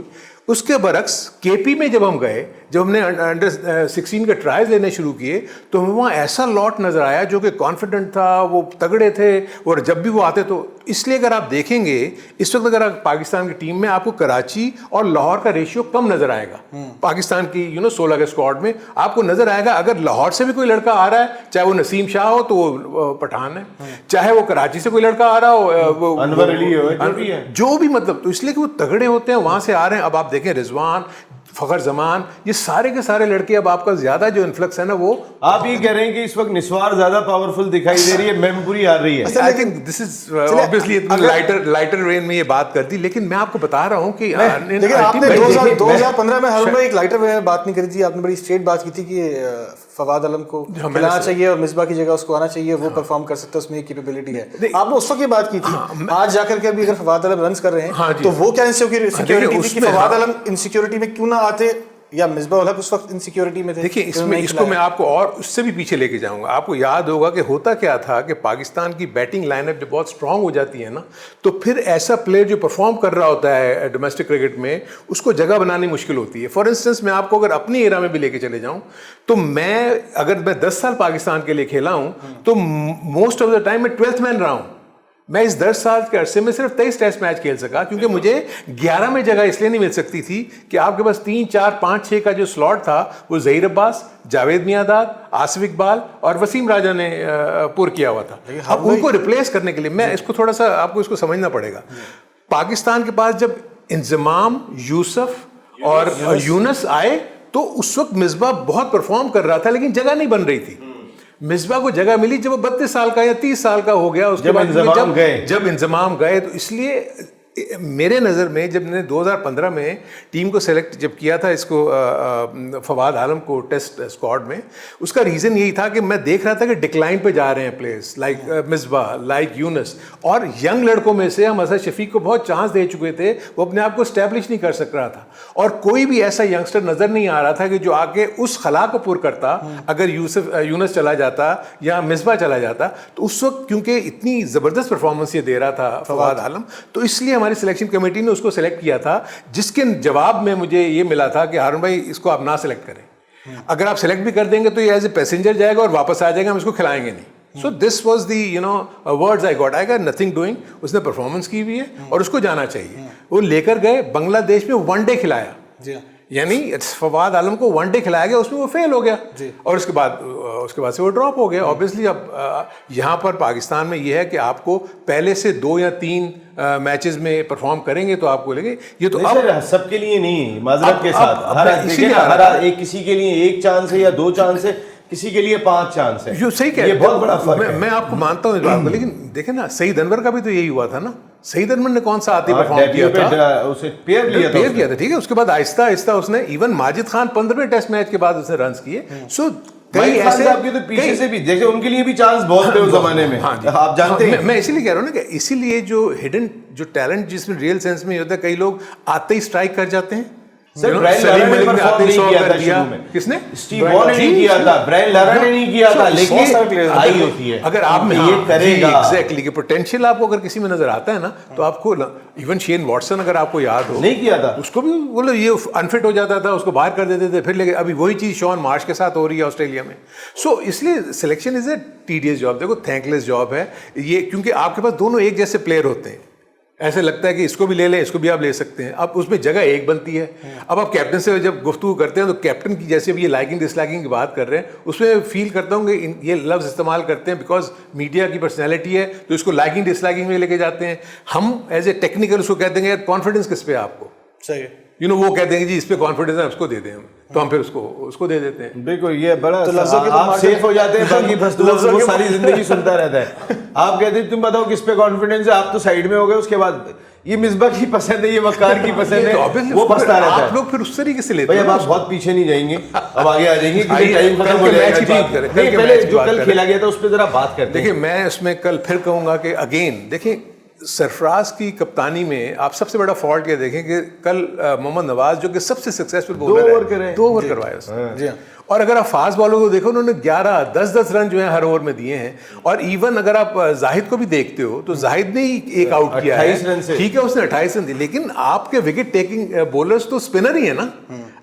اس کے برعکس کے پی میں جب ہم گئے, جب ہم نے انڈر 16 کے ٹرائلز لینے شروع کیے, تو ہمیں وہاں ایسا لاٹ نظر آیا جو کہ کانفیڈنٹ تھا, وہ تگڑے تھے, اور جب بھی وہ آتے تو اس لیے اگر آپ دیکھیں گے اس وقت اگر پاکستان کی ٹیم میں آپ کو کراچی اور لاہور کا ریشیو کم نظر آئے گا. پاکستان کی 16 کے اسکواڈ میں آپ کو نظر آئے گا اگر لاہور سے بھی کوئی لڑکا آ رہا ہے, چاہے وہ نسیم شاہ ہو تو وہ پٹھان ہے, چاہے وہ کراچی سے کوئی لڑکا آ رہا ہو, انور علی ہو, جو بھی, مطلب تو اس لیے کہ وہ تگڑے ہوتے ہیں, وہاں سے آ رہے ہیں. اب آپ دیکھیں رضوان, فخر زمان, یہ سارے کے سارے لڑکے, اب آپ کا زیادہ جو انفلکس ہے نا, وہ آپ یہ کہہ رہے ہیں کہ اس وقت نسوار زیادہ پاورفل دکھائی دے رہی ہے, میمپوری آ رہی ہے. I think this is obviously lighter when میں یہ بات کر دی, لیکن میں آپ کو بتا رہا ہوں کہ لیکن آپ نے 2015 میں ہارون بھائی ایک لائٹر وین میں بات نہیں کری تھی, آپ نے بڑی اسٹریٹ بات کی تھی کہ فواد علم کو کھلانا چاہیے اور مصباح کی جگہ اس کو آنا چاہیے, وہ پرفارم کر سکتا ہے, اس میں ایک کیپیبلٹی ہے. آپ نے اس وقت یہ بات کی تھی. آج جا کر کے ابھی اگر فواد علم رنز کر رہے ہیں تو وہ کیا انسیکیورٹی تھی کہ فواد علم انسیکیورٹی میں کیوں نہ آتے, یا مصباح الحق اس وقت انسیکیورٹی میں تھے؟ دیکھیں اس کو میں آپ کو اور اس سے بھی پیچھے لے کے جاؤں گا. آپ کو یاد ہوگا کہ ہوتا کیا تھا کہ پاکستان کی بیٹنگ لائن اپ جب بہت اسٹرانگ ہو جاتی ہے نا, تو پھر ایسا پلیئر جو پرفارم کر رہا ہوتا ہے ڈومیسٹک کرکٹ میں, اس کو جگہ بنانی مشکل ہوتی ہے. فار انسٹنس میں آپ کو اگر اپنی ایرا میں بھی لے کے چلے جاؤں, تو اگر میں 10 سال پاکستان کے لیے کھیلا ہوں تو موسٹ آف دا ٹائم میں 12th مین رہا ہوں. میں اس 10 سال کے عرصے میں صرف 23 ٹیسٹ میچ کھیل سکا, کیونکہ مجھے 11 میں جگہ اس لیے نہیں مل سکتی تھی کہ آپ کے پاس 3, 4, 5, 6 کا جو سلاٹ تھا وہ ظہیر عباس, جاوید میاں, آصف اقبال اور وسیم راجہ نے پر کیا ہوا تھا. اب ان کو ریپلیس کرنے کے لیے میں اس کو تھوڑا سا آپ کو اس کو سمجھنا پڑے گا. پاکستان کے پاس جب انضمام, یوسف اور یونس آئے تو اس وقت مصباح بہت پرفارم کر رہا تھا, لیکن جگہ نہیں بن رہی تھی. مصباح کو جگہ ملی جب وہ 32 سال کا یا 30 سال کا ہو گیا, اس کے بعد جب انضمام گئے. تو اس لیے میرے نظر میں جب نے 2015 میں ٹیم کو سلیکٹ جب کیا تھا, اس کو فواد عالم کو ٹیسٹ اسکواڈ میں, اس کا ریزن یہی تھا کہ میں دیکھ رہا تھا کہ ڈکلائن پہ جا رہے ہیں پلیئرس لائک مصباح, لائک یونس, اور ینگ لڑکوں میں سے ہم اسد شفیق کو بہت چانس دے چکے تھے, وہ اپنے آپ کو اسٹیبلش نہیں کر سک رہا تھا, اور کوئی بھی ایسا ینگسٹر نظر نہیں آ رہا تھا کہ جو آ کے اس خلا کو پر کرتا اگر یونس چلا جاتا یا مصباح چلا جاتا. تو اس وقت کیونکہ اتنی زبردست پرفارمنس یہ دے رہا تھا فواد عالم, تو اس لیے ہماری سلیکشن کمیٹی نے اس کو سلیکٹ کیا تھا, جس کے جواب میں مجھے یہ ملا تھا کہ ہارون بھائی اس کو آپ نہ سلیکٹ کریں. اگر آپ سلیکٹ بھی کر دیں گے تو یہ ایز اے پیسنجر جائے گا اور واپس آ جائے گا, ہم اس کو کھلائیں گے نہیں. So this was the words I got. I got nothing doing. اس نے پرفارمنس کی ہوئی ہے اور اس کو جانا چاہیے. وہ لے کر گئے بنگلہ دیش میں 1 ڈے کھلایا, یعنی فواد عالم کو 1 ڈے کھلایا گیا, اس میں وہ فیل ہو گیا, اور اس کے بعد سے وہ ڈراپ ہو گیا. اوبیسلی اب یہاں پر پاکستان میں یہ ہے کہ آپ کو پہلے سے 2 یا 3 میچز میں پرفارم کریں گے تو آپ کو لگے. یہ تو اب سب کے لیے نہیں, معذرت کے ساتھ, ہر ایک کسی کے لیے 1 چانس ہے یا 2 چانس ہے, کسی کے لیے 5 چانس ہے. جو صحیح کہہ, یہ بہت بڑا فرق ہے. میں آپ کو مانتا ہوں اس بات کو, لیکن دیکھیں نا سعید انور کا بھی تو یہی ہوا تھا نا. سعید انور نے کون سا آتی پرفارم کیا تھا, اسے پیئر کیا تھا, ٹھیک ہے. اس کے بعد آہستہ آہستہ اس نے ایون ماجد خان 15ویں ٹیسٹ میچ کے بعد اس نے رنز کیے. سو کئی ایسے آپ کے تو پیچھے سے بھی جیسے ان کے لیے بھی چانس بہت تھے اس زمانے میں, آپ جانتے ہیں. میں اسی لیے کہہ رہا ہوں نا کہ اسی لیے جو ہڈن جو ٹیلنٹ جس میں ریئل سینس میں ہوتا ہے, کئی لوگ آتے ہی اسٹرائک کر جاتے ہیں. سر برائن لارا نے پرفارم نہیں کیا تھا شروع میں, کس نے؟ اسٹیو وان نے نہیں کیا تھا, برائن لارا نے نہیں کیا تھا, لیکن آئی ہوتی ہے اگر آپ میں یہ کرے گا ایگزیکٹلی کہ پوٹینشیل آپ کو اگر کسی میں نظر آتا ہے نا, تو آپ کو ایون شین واٹسن اگر آپ کو یاد ہو نہیں کیا تھا, اس کو بھی بولو یہ انفٹ ہو جاتا تھا, اس کو باہر کر دیتے تھے, پھر لیکن ابھی وہی چیز شون مارش کے ساتھ ہو رہی ہے آسٹریلیا میں. سو اس لیے selection is a tedious job. دیکھو تھینک لیس جاب ہے یہ, کیونکہ آپ کے پاس دونوں ایک جیسے پلیئر ہوتے ہیں. ایسے لگتا ہے کہ اس کو بھی لے لیں, اس کو بھی آپ لے سکتے ہیں. اب اس میں جگہ ایک بنتی ہے. اب آپ کیپٹن سے جب گفتگو کرتے ہیں تو کیپٹن کی جیسے بھی یہ لائکنگ ڈس لائکنگ کی بات کر رہے ہیں, اس میں فیل کرتا ہوں کہ یہ لفظ استعمال کرتے ہیں بیکاز میڈیا کی پرسنالٹی ہے, تو اس کو لائکنگ ڈس لائکنگ میں لے کے جاتے ہیں. ہم ایز اے ٹیکنیکل اس کو کہتے ہیں یار کانفیڈنس کس پہ آپ کو, صحیح ہے, وہ کہتے ہیں کہ جی اس پہ کانفیڈنس ہے, اس کو دے دیں ہم, تو ہم پھر اس کو دے دیتے ہیں. بالکل یہ بڑا آپ سیف ہو جاتے ہیں, باقی بس وہ ساری زندگی سنتا رہتا ہے. آپ کہتے ہیں تم بتاؤ کس پہ کانفیڈنس ہے, آپ تو سائیڈ میں ہو گئے. اس کے بعد یہ مصباح کی پسند ہے, یہ وقار کی پسند ہے, وہ پستا رہتا ہے. آپ لوگ پھر اس طریقے سے لیتے ہیں. اب آپ بہت پیچھے نہیں جائیں گے, اب آگے آ جائیں گے کیونکہ ٹائم ختم ہو جائے گا. پہلے جو کل کھیلا گیا تھا اس پہ ذرا بات کرتے ہیں. دیکھیں میں اس میں کل پھر کہوں گا کہ اگین دیکھیں سرفراز کی کپتانی میں آپ سب سے بڑا فالٹ یہ دیکھیں کہ کل محمد نواز جو کہ سب سے سکسیسفل بولر ہے, 2 اوور کروائے اس نے. اور اگر آپ فاسٹ بالر کو دیکھو, انہوں نے 11-10 رن جو ہیں ہر اوور میں دیے ہیں. اور ایون اگر آپ زاہد کو بھی دیکھتے ہو تو زاہد نے ہی ایک آؤٹ کیا ہے, ٹھیک ہے اس نے 28 رن دی, لیکن آپ کے وکٹ ٹیکنگ بولرز تو اسپنر ہی ہیں نا.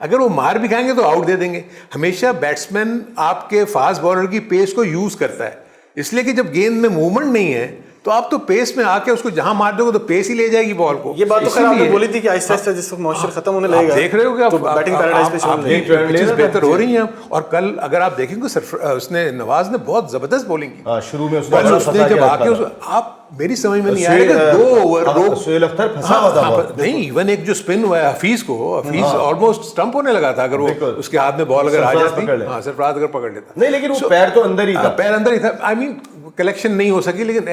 اگر وہ مار بھی کھائیں گے تو آؤٹ دے دیں گے. ہمیشہ بیٹسمین آپ کے فاسٹ بالر کی پیس کو یوز کرتا ہے, اس لیے کہ جب گیند میں موومنٹ نہیں ہے تو آپ تو پیس میں آ کے اس کو جہاں مار دو گے تو پیس ہی لے جائے گی بال کو. یہ بات تو خیر آپ نے بولی تھی کہ آہستہ آہستہ جس وقت موئسچر ختم ہونے لگے گا, دیکھ رہے ہو کہ بیٹنگ پیراڈائز پہ چل رہی ہے, بہتر ہو رہی ہیں. اور کل اگر آپ دیکھیں گے اس نے نواز نے بہت زبردست بولنگ کی شروع میں, اس نے جب آ کے آپ میری سمجھ میں نہیں آ رہا کہ 2 اوور سہیل اختر پھنسا ہوا تھا نہیں, ایون ایک جو اسپن ہوا ہے حفیظ کو, حفیظ آلموسٹ اسٹمپ ہونے لگا تھا اگر وہ اس کے ہاتھ میں بال اگر آ جاتی, ہاں سرفراز اگر پکڑ لیتا نہیں, لیکن وہ پیر تو اندر ہی تھا, پیر اندر ہی تھا. آئی مین کلیکشن نہیں ہو سکی, لیکن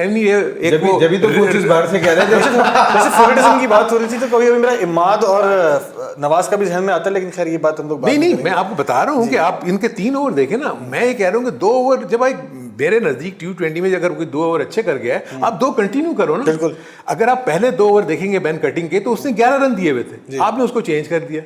جبھی تو وہ چیز باہر سے کہہ رہے تھے. جیسے فیورٹزم کی بات ہو رہی تھی تو کبھی میرا اماد اور نواز کا بھی ذہن میں آتا ہے, لیکن خیر یہ بات ہم لوگ نہیں میں آپ کو بتا رہا ہوں کہ آپ ان کے 3 اوور دیکھیں نا. میں یہ کہہ رہا ہوں کہ 2 اوور جب میرے نزدیک T20 میں اگر کوئی 2 اوور اچھے کر گیا ہے, آپ 2 کنٹینیو کرو نا. بالکل. اگر آپ پہلے 2 اوور دیکھیں گے بین کٹنگ کے تو اس نے 11 رن دیے ہوئے تھے, آپ نے اس کو چینج کر دیا.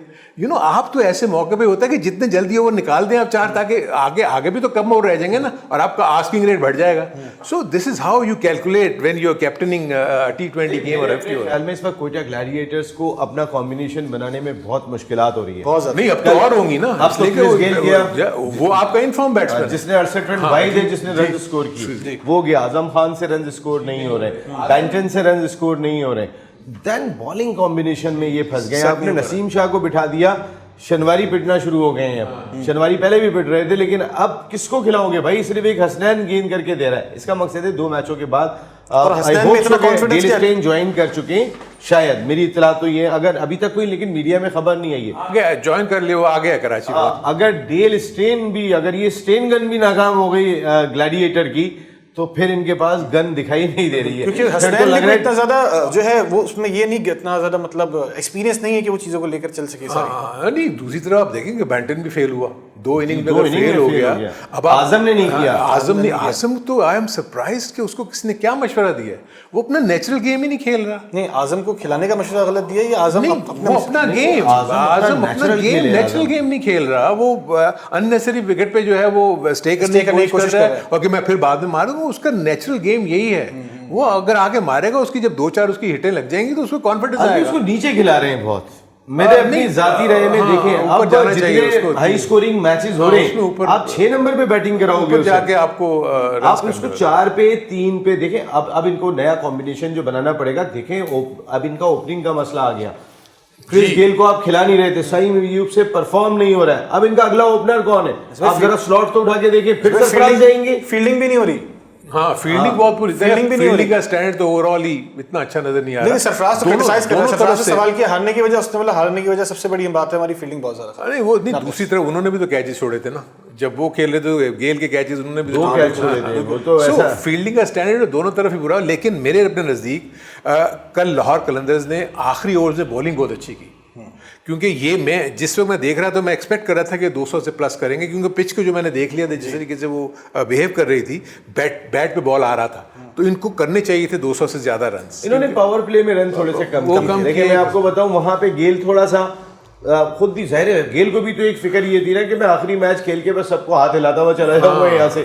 آپ تو ایسے موقع پہ ہوتا ہے کہ جتنے جلدی اوور نکال دیں آپ 4, تاکہ آگے بھی تو کم اوور رہ جائیں گے نا, اور آپ کا آسکنگ ریٹ بڑھ جائے گا. So this is how you calculate when you are captaining T20 game. اور خیال میں اس وقت کوئٹہ گلیڈیٹرز کو اپنا کمبینیشن بنانے میں بہت مشکلات ہو رہی ہے. نہیں اب تو اور ہوں گی نا, وہ آپ کا انفارم بیٹسمین جس نے 68 رن واحد ہے جس نے رن اسکور کی, وہ گیا. اعظم خان سے رن اسکور نہیں ہو رہے, بینٹن سے رن اسکور نہیں ہو رہے. دین بالنگ کمبینیشن میں یہ پھنس گئے. آپ نے نسیم شاہ کو بٹھا دیا, شنواری پٹنا شروع ہو گئے ہیں. اب شنواری پہلے بھی پٹ رہے تھے, لیکن اب کس کو کھلاؤ گے بھائی؟ صرف ایک حسنین گیند کر کے دے رہا ہے. اس کا مقصد ہے 2 میچوں کے بعد ڈیل اسٹین جوائن کر چکے ہیں شاید, میری اطلاع تو یہ, اگر ابھی تک کوئی لیکن میڈیا میں خبر نہیں آئی ہے. جوائن کر لیا, وہ آ گیا کراچی. اگر ڈیل اسٹین بھی, اگر یہ اسٹین گن بھی ناکام ہو گئی گلیڈیٹر کی, تو پھر ان کے پاس گن دکھائی نہیں دے رہی ہے. کیونکہ حسنین کو اتنا زیادہ جو ہے وہ اس میں یہ نہیں, اتنا زیادہ مطلب ایکسپیرینس نہیں ہے کہ وہ چیزوں کو لے کر چل سکے. نہیں دوسری طرف آپ دیکھیں کہ بینٹن بھی فیل ہوا, 2 اننگ میں فیل ہو گیا. اب اعظم نے نہیں کیا. اعظم تو آئی ایم سرپرائزڈ کہ اس کو کس نے کیا مشورہ دیا ہے. وہ اپنا نیچرل گیم ہی نہیں کھیل رہا. نہیں, اعظم کو کھلانے کا مشورہ غلط دیا ہے. اعظم اپنا گیم, اعظم اپنا گیم نیچرل گیم نہیں کھیل رہا. وہ اننیسری وکٹ پہ جو ہے وہ اسٹے کرنے کی کوشش کر رہا ہے, اور کہ میں پھر بعد میں ماروں گا. اس کا نیچرل گیم یہی ہے. وہ اگر آگے مارے گا, اس کی جب 2-4 اس کی ہٹیں لگ جائیں گی تو اس کو کانفیڈنس آئے گا. اس کو نیچے کھلا رہے ہیں بہت. میرے اپنی ذاتی رائے میں دیکھیں, اب جتنے ہائی سکورنگ میچز ہو رہے ہیں, آپ 6 نمبر پہ بیٹنگ کراؤ گے, جا کے آپ کو آپ اس کو 4 پہ 3 پہ دیکھیں. اب ان کو نیا کمبینیشن جو بنانا پڑے گا. دیکھیں اب ان کا اوپننگ کا مسئلہ آ گیا. کرس گیل کو آپ کھلا نہیں رہے تھے, صحیح میں یوب سے پرفارم نہیں ہو رہا ہے. اب ان کا اگلا اوپنر کون ہے؟ آپ ذرا سلاٹ تو اٹھا کے دیکھیں, پھر سرفراز جائیں گے. فیلڈنگ بھی نہیں ہو رہی. ہاں فیلڈنگ بہت پوری, فیلڈنگ کا اسٹینڈرڈ تو اوور آل ہی اتنا اچھا نظر نہیں آ رہا. لیکن سرفراز تو کرٹیسائز کر رہا ہے. سرفراز سے سوال کیا ہارنے کی وجہ, اس نے بولا ہارنے کی وجہ سب سے بڑی بات ہے ہماری فیلڈنگ بہت زیادہ. نہیں وہ نہیں, دوسری طرف انہوں نے بھی تو کیچز چھوڑے تھے نا جب وہ کھیل رہے تھے. گیل کے کیچز انہوں نے بھی 2 کیچ چھوڑے تھے. وہ تو ایسا فیلڈنگ کا اسٹینڈرڈ دونوں طرف ہی برا. لیکن میرے اپنے نزدیک کل لاہور قلندرز نے آخری اوورز میں بولنگ بہت اچھی کی, کیونکہ یہ میں جس وقت میں دیکھ رہا تھا میں ایکسپیکٹ کر رہا تھا کہ 200 سے پلس کریں گے, کیونکہ پچ کو جو میں نے دیکھ لیا تھا جس طریقے سے وہ بہیو کر رہی تھی, بیٹ پہ بال آ رہا تھا, تو ان کو کرنے چاہیے تھے 200 سے زیادہ رنز. انہوں نے پاور پلے میں رن تھوڑے سے کم دیکھیں میں آپ کو بتاؤں وہاں پہ گیل تھوڑا سا خود بھی ظاہر ہے, گیل کو بھی تو ایک فکر یہ تھی نا کہ میں آخری میچ کھیل کے بس سب کو ہاتھ ہلاتا ہوا چلا جاؤں گا یہاں سے,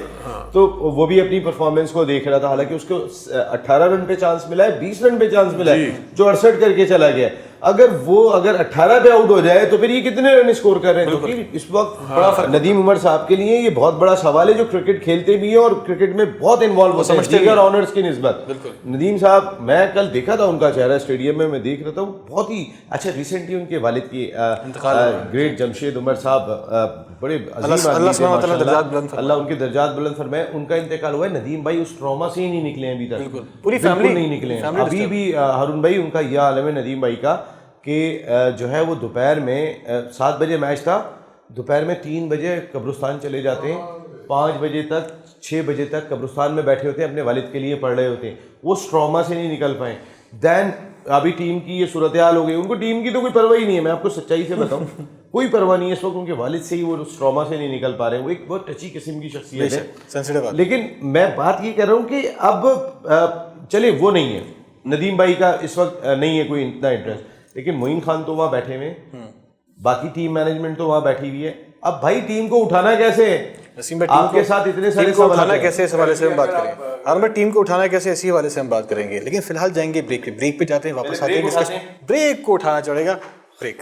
تو وہ بھی اپنی پرفارمنس کو دیکھ رہا تھا. حالانکہ اس کو 18 رن پہ چانس ملا ہے, 20 رن پہ چانس ملا ہے, جو 68 کر کے چلا گیا. اگر 18 پہ آؤٹ ہو جائے تو پھر یہ کتنے رن اسکور کر رہے ہیں, جو کہ اس وقت ندیم عمر صاحب کے لیے یہ بہت بڑا سوال ہے, جو کرکٹ کھیلتے بھی ہیں اور کرکٹ میں بہت انوالو ہوتے ہیں دیگر آنرز کی نسبت. ندیم صاحب میں کل دیکھا تھا ان کا چہرہ اسٹیڈیم میں دیکھ رہا تھا, وہ بہت ہی اچھا. ریسنٹلی ان کے والد کی گریٹ جمشید عمر صاحب بڑے عظیم اللہ ان کے درجات بلند فرمائے, ان کا انتقال ہوا ہے. ندیم بھائی اس ٹراما سے ہی نہیں نکلے ہیں ابھی تک, پوری فیملی نہیں نکلے ہیں ابھی بھی. ہارون بھائی ان کا یہ عالم ہے ندیم بھائی کا کہ جو ہے وہ دوپہر میں 7 بجے میچ تھا, دوپہر میں 3 بجے قبرستان چلے جاتے ہیں, 5 بجے تک 6 بجے تک قبرستان میں بیٹھے ہوتے ہیں, اپنے والد کے لیے پڑھ رہے ہوتے ہیں. وہ اس ٹراما سے نہیں نکل پائے. دین ابھی ٹیم کی یہ صورتحال ہو گئی, ان کو ٹیم کی تو کوئی پرواہ ہی نہیں ہے, میں آپ کو سچائی سے بتاؤں کوئی پرواہ نہیں ہے اس وقت ان کے والد سے ہی, وہ اس ٹراما سے نہیں نکل پا رہے ہیں. وہ ایک بہت ٹچی قسم کی شخصیت ہے. لیکن میں بات یہ کر رہا ہوں کہ اب چلے وہ نہیں ہے, ندیم بھائی کا اس وقت نہیں ہے کوئی اتنا انٹرسٹ, لیکن معین خان تو وہاں بیٹھے ہوئے, باقی ٹیم مینجمنٹ تو وہاں بیٹھی ہوئی ہے. اب بھائی ٹیم کو اٹھانا کیسے ہے, آپ کے ساتھ اتنے سارے اٹھانا کیسے, اس حوالے سے ہم بات کریں گے. اور میں ٹیم کو اٹھانا کیسے اسی حوالے سے ہم بات کریں گے, لیکن فی الحال جائیں گے بریک پہ جاتے ہیں, واپس آتے ہیں. بریک کو اٹھانا چڑھے گا, break.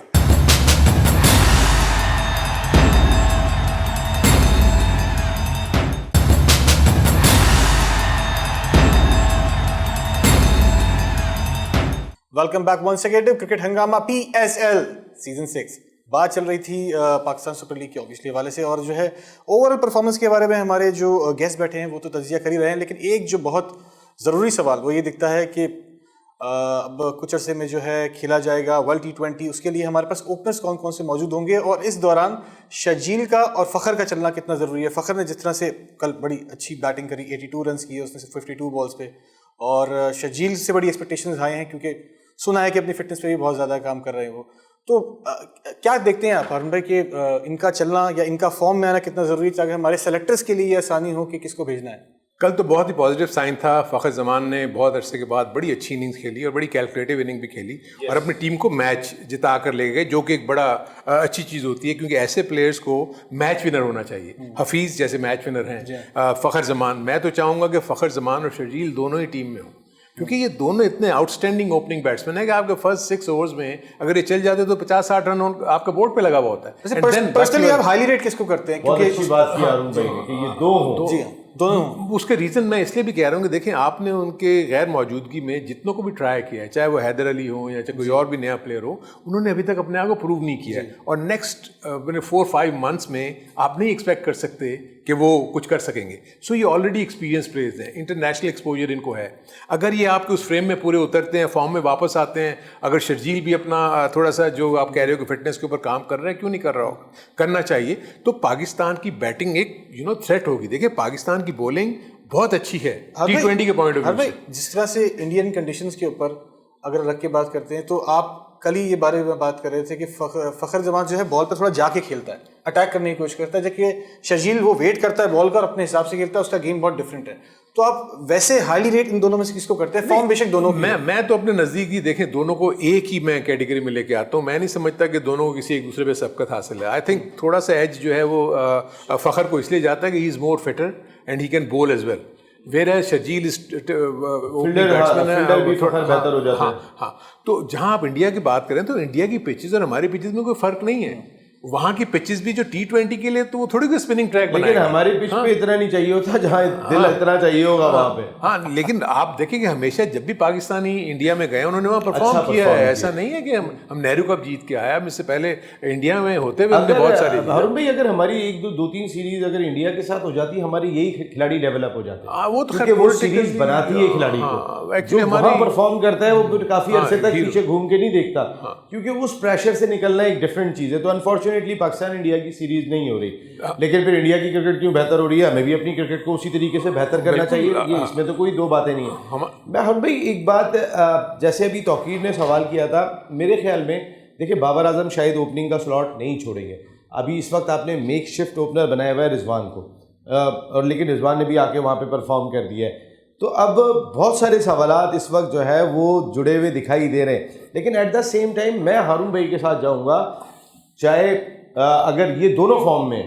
Welcome back once again to cricket Hungama PSL season 6. بات چل رہی تھی پاکستان سپر لیگ کے اوبیسلی حوالے سے, اور جو ہے اوور آل پرفارمنس کے بارے میں ہمارے جو گیسٹ بیٹھے ہیں وہ تو تجزیہ کر ہی رہے ہیں, لیکن ایک جو بہت ضروری سوال وہ یہ دکھتا ہے کہ اب کچھ عرصے میں جو ہے کھیلا جائے گا ورلڈ T20, اس کے لیے ہمارے پاس اوپنرز کون کون سے موجود ہوں گے, اور اس دوران شرجیل کا اور فخر کا چلنا کتنا ضروری ہے. فخر نے جس طرح سے کل بڑی اچھی بیٹنگ کری, 82 رنز کیے اس نے صرف 52 بالز پہ, اور شرجیل سے بڑی ایکسپیکٹیشنز ہائی ہیں کیونکہ سنا ہے کہ اپنی فٹنس پہ بھی بہت زیادہ کام کر رہے ہیں وہ. تو کیا دیکھتے ہیں آپ ہارون بھائی کہ ان کا چلنا یا ان کا فارم میں آنا کتنا ضروری ہے تاکہ ہمارے سلیکٹرز کے لیے یہ آسانی ہو کہ کس کو بھیجنا ہے؟ کل تو بہت ہی پازیٹیو سائن تھا. فخر زمان نے بہت عرصے کے بعد بڑی اچھی اننگز کھیلی اور بڑی کیلکولیٹو اننگ بھی کھیلی, اور اپنی ٹیم کو میچ جتا کر لے گئے, جو کہ ایک بڑا اچھی چیز ہوتی ہے, کیونکہ ایسے پلیئرز کو میچ ونر ہونا چاہیے. حفیظ جیسے میچ ونر ہیں, فخر زمان, میں تو چاہوں گا کہ فخر زمان اور شرجیل دونوں ہی ٹیم میں ہوں, کیونکہ یہ دونوں اتنے آؤٹ اسٹینڈنگ اوپننگ بیٹسمین ہیں کہ آپ کے فرسٹ 6 اوورز میں اگر یہ چل جاتے تو 50-60 رن آپ کا بورڈ پہ لگا ہوا ہوتا ہے. پرسنلی آپ ہائیلی ریٹ کس کو کرتے ہیں؟ کیونکہ اچھی بات کی ہارون بھائی نے کہ یہ دو ہوں. جی دونوں. اس کا ریزن میں اس لیے بھی کہہ رہا ہوں کہ دیکھیں آپ نے ان کے غیر موجودگی میں جتنوں کو بھی ٹرائی کیا ہے, چاہے وہ حیدر علی ہوں یا چاہے کوئی اور بھی نیا پلیئر ہو, انہوں نے ابھی تک اپنے آپ کو پروو نہیں کیا ہے, اور نیکسٹ 4-5 منتھس میں آپ نہیں ایکسپیکٹ کر سکتے کہ وہ کچھ کر سکیں گے. سو یہ آلریڈی ایکسپیرینس پلیئرز ہیں, انٹرنیشنل ایکسپوجر ان کو ہے. اگر یہ آپ کے اس فریم میں پورے اترتے ہیں, فارم میں واپس آتے ہیں, اگر شرجیل بھی اپنا تھوڑا سا جو آپ کہہ رہے ہو کہ فٹنس کے اوپر کام کر رہا ہے, کیوں نہیں کر رہا ہوگا, کرنا چاہیے, تو پاکستان کی بیٹنگ ایک تھریٹ ہوگی. دیکھیں پاکستان کی بولنگ بہت اچھی ہے T20 کے پوائنٹ آف ویو سے. جس طرح سے انڈین کنڈیشنز کے اوپر اگر رکھ کے بات کرتے ہیں, تو آپ کل ہی یہ بارے میں بات کر رہے تھے کہ فخر زمان جو ہے بال پہ تھوڑا جا کے کھیلتا ہے, اٹیک کرنے کی کوشش کرتا ہے, جبکہ شرجیل وہ ویٹ کرتا ہے بال کا اور اپنے حساب سے کھیلتا ہے, اس کا گیم بہت ڈفرینٹ ہے. تو آپ ویسے ہائیلی ریٹ ان دونوں میں سے کس کو کرتے ہیں؟ فارم بیشک دونوں میں تو اپنے نزدیک ہی دیکھیں دونوں کو ایک ہی میں کیٹیگری میں لے کے آتا ہوں. میں نہیں سمجھتا کہ دونوں کو کسی ایک دوسرے پہ سبقت حاصل ہے. آئی تھنک تھوڑا سا ایج جو ہے وہ فخر کو اس لیے جاتا ہے کہ he is more فٹر and he can بول ایز ویل, whereas شرجیل بہتر ہو جاتا ہے. ہاں, تو جہاں آپ انڈیا کی بات کریں تو انڈیا کی پچز اور ہماری پچز میں کوئی فرق نہیں ہے. وہاں کی پچز بھی جو T20 کے لیے تو وہ تھوڑی کوئی اسپننگ ٹریک بنائے, لیکن ہماری پچ پہ اتنا نہیں چاہیے ہوتا جہاں دل اتنا چاہیے ہوگا وہاں پہ. ہاں, لیکن آپ دیکھیں کہ ہمیشہ جب بھی پاکستانی انڈیا میں گئے انہوں نے وہاں پرفارم کیا ہے. ایسا نہیں ہے کہ ہم نہرو کپ جیت کے آیا, اس سے پہلے انڈیا میں ہوتے ہوئے ہم نے بہت ساری. ہارون بھائی اگر ہماری 1-2-3 سیریز اگر انڈیا کے ساتھ ہو جاتی, ہماری یہی کھلاڑی ڈیولپ ہو جاتے ہیں. وہ تو کیونکہ وہ سیریز بناتی ہے کھلاڑی کو, جو وہاں پرفارم کرتا ہے وہ کافی عرصے تک پیچھے گھوم کے نہیں دیکھتا, کیونکہ اس پریشر سے نکلنا ایک ڈفرینٹ چیز ہے. تو انفارچونیٹلی پاکستان انڈیا کی سیریز نہیں ہو رہی, لیکن پھر انڈیا کی کرکٹ کیوں بہتر ہو رہی ہے؟ ہمیں بھی اپنی کرکٹ کو اسی طریقے سے بہتر کرنا چاہیے, یہ اس میں تو کوئی دو باتیں نہیں ہیں. میں ہم بھائی ایک بات, جیسے ابھی توقیر نے سوال کیا تھا, میرے خیال میں دیکھیے بابر اعظم شاید اوپننگ کا سلاٹ نہیں چھوڑیں گے. ابھی اس وقت آپ نے میک شفٹ اوپنر بنایا ہوا ہے رضوان کو, اور لیکن رضوان نے بھی آ کے وہاں پہ پرفارم کر دیا ہے. تو اب بہت سارے سوالات اس وقت جو ہے وہ جڑے ہوئے دکھائی دے رہے ہیں. لیکن ایٹ دا سیم ٹائم میں ہارون بھائی کے ساتھ جاؤں گا, چاہے اگر یہ دونوں فارم میں,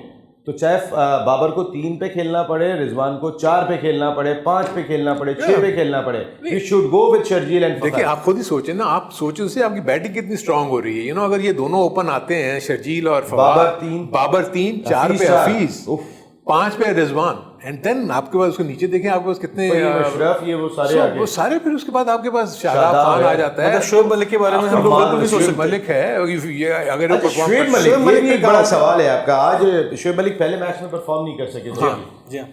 تو چاہے بابر کو 3 پہ کھیلنا پڑے, رضوان کو 4 پہ کھیلنا پڑے, 5 پہ کھیلنا پڑے, 6 پہ کھیلنا پڑے, we should go with Sharjeel and Fakhar. دیکھیں آپ خود ہی سوچیں نا, آپ سوچیں سے آپ کی بیٹنگ کتنی اسٹرانگ ہو رہی ہے. اگر یہ دونوں اوپن آتے ہیں, شرجیل اور بابر 3, 4 پہ حفیظ, 5 پہ رضوان, اینڈ دین آپ کے پاس اس کے نیچے دیکھیں آپ کے پاس کتنے اشرف, یہ وہ سارے, پھر اس کے بعد آپ کے پاس شاداب خان آ جاتا ہے. شعیب ملک کے بارے میں ہم لوگ بالکل نہیں سوچ سکتے. ملک ہے اگر شعیب ملک بھی ایک بڑا سوال ہے آپ کا. آج شعیب ملک پہلے میچ میں پرفارم نہیں کر سکے تھے. جی ہاں,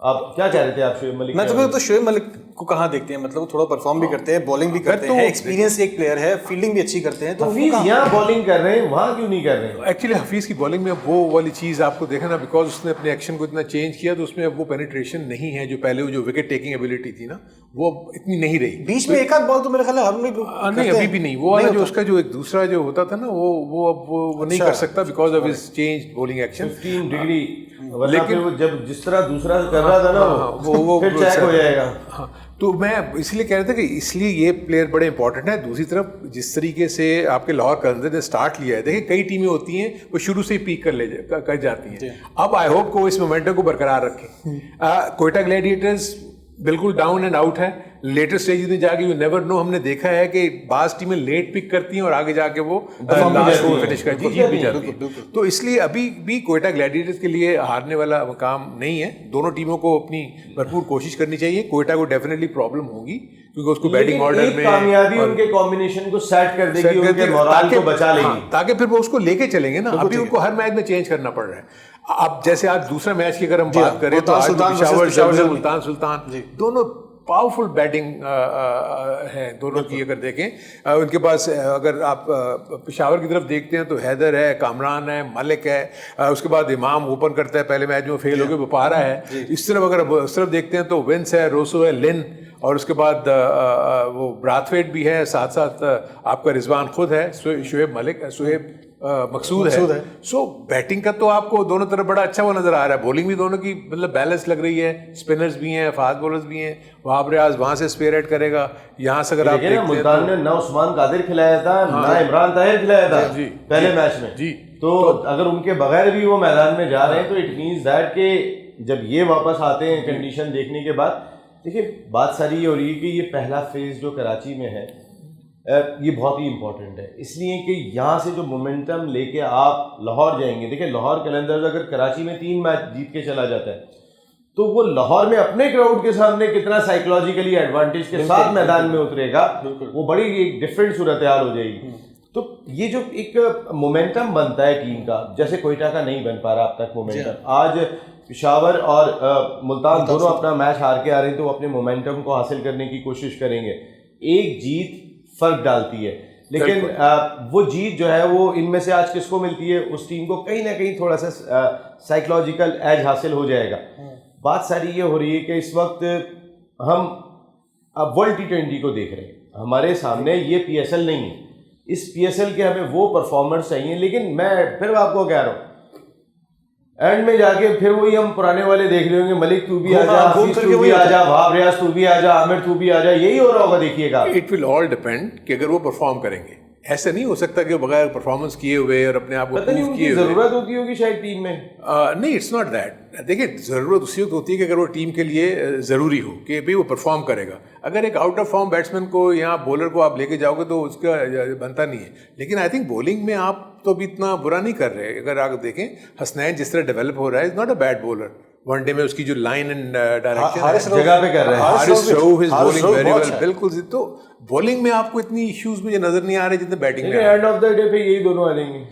آپ کیا کہہ رہے تھے آپ شعیب ملک؟ میں تو شعیب ملک کو کہاں دیکھتے ہیں, مطلب تھوڑا پرفارم بھی کرتے ہیں, بالنگ بھی کرتے ہیں, ایکسپیرینس ایک پلیئر ہے, فیلڈنگ بھی اچھی کرتے ہیں. تو حفیظ یہاں بالنگ کر رہے ہیں, وہاں کیوں نہیں کر رہے ہیں؟ ایکچولی حفیظ کی بالنگ میں وہ والی چیز آپ کو دیکھا نا, بیکاز اس نے اپنے ایکشن کو اتنا چینج کیا, تو اس میں وہ پینیٹریشن نہیں ہے جو پہلے جو وکٹ ٹیکنگ ایبلٹی تھی نا, وہ اتنی نہیں رہی. بیچ میں ایک آدھ بال تو میرے خیال ہے نہیں, ابھی بھی نہیں. وہ والا جو اس کا جو ایک دوسرا جو ہوتا تھا نا, وہ اب وہ نہیں کر سکتا because of his change bowling action 15 degree. لیکن جب جس طرح دوسرا کر رہا تھا نا, وہ پھر چیک ہو جائے گا. ہاں, تو میں اس لیے کہہ رہا تھا کہ اس لیے یہ پلیئر بڑے امپورٹنٹ ہے. دوسری طرف جس طریقے سے آپ کے لاہور قلندرز نے اسٹارٹ لیا ہے, دیکھیں کئی ٹیمیں ہوتی ہیں وہ شروع سے ہی پیک کر جاتی ہیں. اب آئی ہوپ کو اس مومنٹم کو برقرار رکھیں. کوئٹہ گلیڈیٹرز بالکل ڈاؤن اینڈ آؤٹ ہے. لیٹر اسٹیجز میں جا کے یو نیور نو, ہم نے دیکھا ہے کہ بعض ٹیمیں لیٹ پک کرتی ہیں اور آگے جا کے وہ لاسٹ کو فنش کرتی ہیں, جیت بھی جاتی ہیں. تو اس لیے ابھی بھی کوئٹہ گلیڈیٹرز کے لیے ہارنے والا مقام نہیں ہے. دونوں ٹیموں کو اپنی بھرپور کوشش کرنی چاہیے. کوئٹہ کو ڈیفینیٹلی پرابلم ہوگی کیونکہ اس کو بیٹنگ آرڈر میں کامیابی ان کے کمبینیشن کو سیٹ کر دے گی, ان کے مورال کو بچا لے گی, تاکہ پھر وہ اس کو لے کے چلیں گے نا. ابھی ان کو ہر میچ میں چینج کرنا پڑ رہا ہے. اب جیسے آج دوسرا میچ کی اگر ہم بات کریں تو ملتان سلطان دونوں پاورفل بیٹنگ ہے دونوں کی. اگر دیکھیں ان کے پاس, اگر آپ پشاور کی طرف دیکھتے ہیں تو حیدر ہے, کامران ہے, ملک ہے, اس کے بعد امام اوپن کرتا ہے, پہلے میچ میں فیل ہو کے وپارا ہے. اس طرف اگر اس طرف دیکھتے ہیں تو ونس ہے, روسو ہے, لن, اور اس کے بعد وہ براتھویٹ بھی ہے, ساتھ ساتھ آپ کا رضوان خود ہے, شعیب مقصود ہے. سو بیٹنگ کا تو آپ کو دونوں طرف بڑا اچھا وہ نظر آ رہا ہے. بولنگ بھی دونوں کی مطلب بیلنس لگ رہی ہے, اسپنرز بھی ہیں, فاسٹ بولرز بھی ہیں. وہاب ریاض وہاں سے اسپیئر ایڈ کرے گا. یہاں سے اگر آپ دیکھتے ہیں ملتان نے نہ عثمان قادر کھلایا تھا, نہ عمران طاہر کھلایا تھا پہلے میچ میں. تو اگر ان کے بغیر بھی وہ میدان میں جا رہے ہیں تو اٹ مینس دیٹ کہ جب یہ واپس آتے ہیں کنڈیشن دیکھنے کے بعد, دیکھیے بات ساری یہ ہو رہی ہے کہ یہ پہلا فیز جو کراچی میں ہے یہ بہت ہی امپورٹنٹ ہے, اس لیے کہ یہاں سے جو مومنٹم لے کے آپ لاہور جائیں گے. دیکھیں لاہور قلندرز اگر کراچی میں 3 میچ جیت کے چلا جاتا ہے تو وہ لاہور میں اپنے کراؤڈ کے سامنے کتنا سائیکولوجیکلی ایڈوانٹیج کے ساتھ میدان میں اترے گا, وہ بڑی ایک ڈفرینٹ صورتحال ہو جائے گی. تو یہ جو ایک مومنٹم بنتا ہے ٹیم کا, جیسے کوئٹہ کا نہیں بن پا رہا اب تک مومنٹم. آج پشاور اور ملتان دونوں اپنا میچ ہار کے آ رہے ہیں تو وہ اپنے مومنٹم کو حاصل کرنے کی کوشش کریں گے. ایک جیت فرق ڈالتی ہے, لیکن وہ جیت جو ہے وہ ان میں سے آج کس کو ملتی ہے, اس ٹیم کو کہیں نہ کہیں تھوڑا سا سائیکولوجیکل ایج حاصل ہو جائے گا. بات ساری یہ ہو رہی ہے کہ اس وقت ہم اب ورلڈ T20 کو دیکھ رہے ہیں, ہمارے سامنے یہ PSL نہیں ہے. اس PSL کے ہمیں وہ پرفارمنس چاہیے, لیکن میں پھر آپ کو کہہ رہا ہوں اینڈ میں جا کے پھر وہی ہم پرانے والے دیکھ رہے ہوں گے, ملک تو بھی آ جا, حفیظ تو بھی آ جا, وہاب ریاض تو بھی آ جا, عامر تو بھی آ جا, یہی ہو رہا ہوگا. دیکھیے گا اٹ ول آل ڈیپینڈ کہ اگر وہ پرفارم کریں گے. ایسا نہیں ہو سکتا کہ بغیر پرفارمنس کیے ہوئے اور اپنے آپ کو پروو کیے ہوئے. ضرورت ہوتی ہوگی شاید ٹیم میں. نہیں, اٹس ناٹ دیٹ. دیکھیے ضرورت اسی وقت ہوتی ہے کہ اگر وہ ٹیم کے لیے ضروری ہو کہ بھائی وہ پرفارم کرے گا. اگر ایک آؤٹ آف فارم بیٹسمین کو یا بولر کو آپ لے کے جاؤ گے تو اس کا بنتا نہیں ہے. لیکن آئی تھنک بولنگ میں آپ تو بھی اتنا برا نہیں کر رہے. اگر آپ دیکھیں حسنین جس طرح ڈیولپ ہو رہا ہے, is not a bad bowler. One day میں اس کی جو لائن اینڈ ڈائریکشن جگہ پہ کر رہے ہیں, حارث رؤف از بولنگ ویری ویل. بالکل. تو بولنگ میں آپ کو اتنی ایشوز مجھے نظر نہیں آ رہے جتنے بیٹنگ میں. اینڈ آف دا ڈے پہ یہی دونوں آ جائیں گے.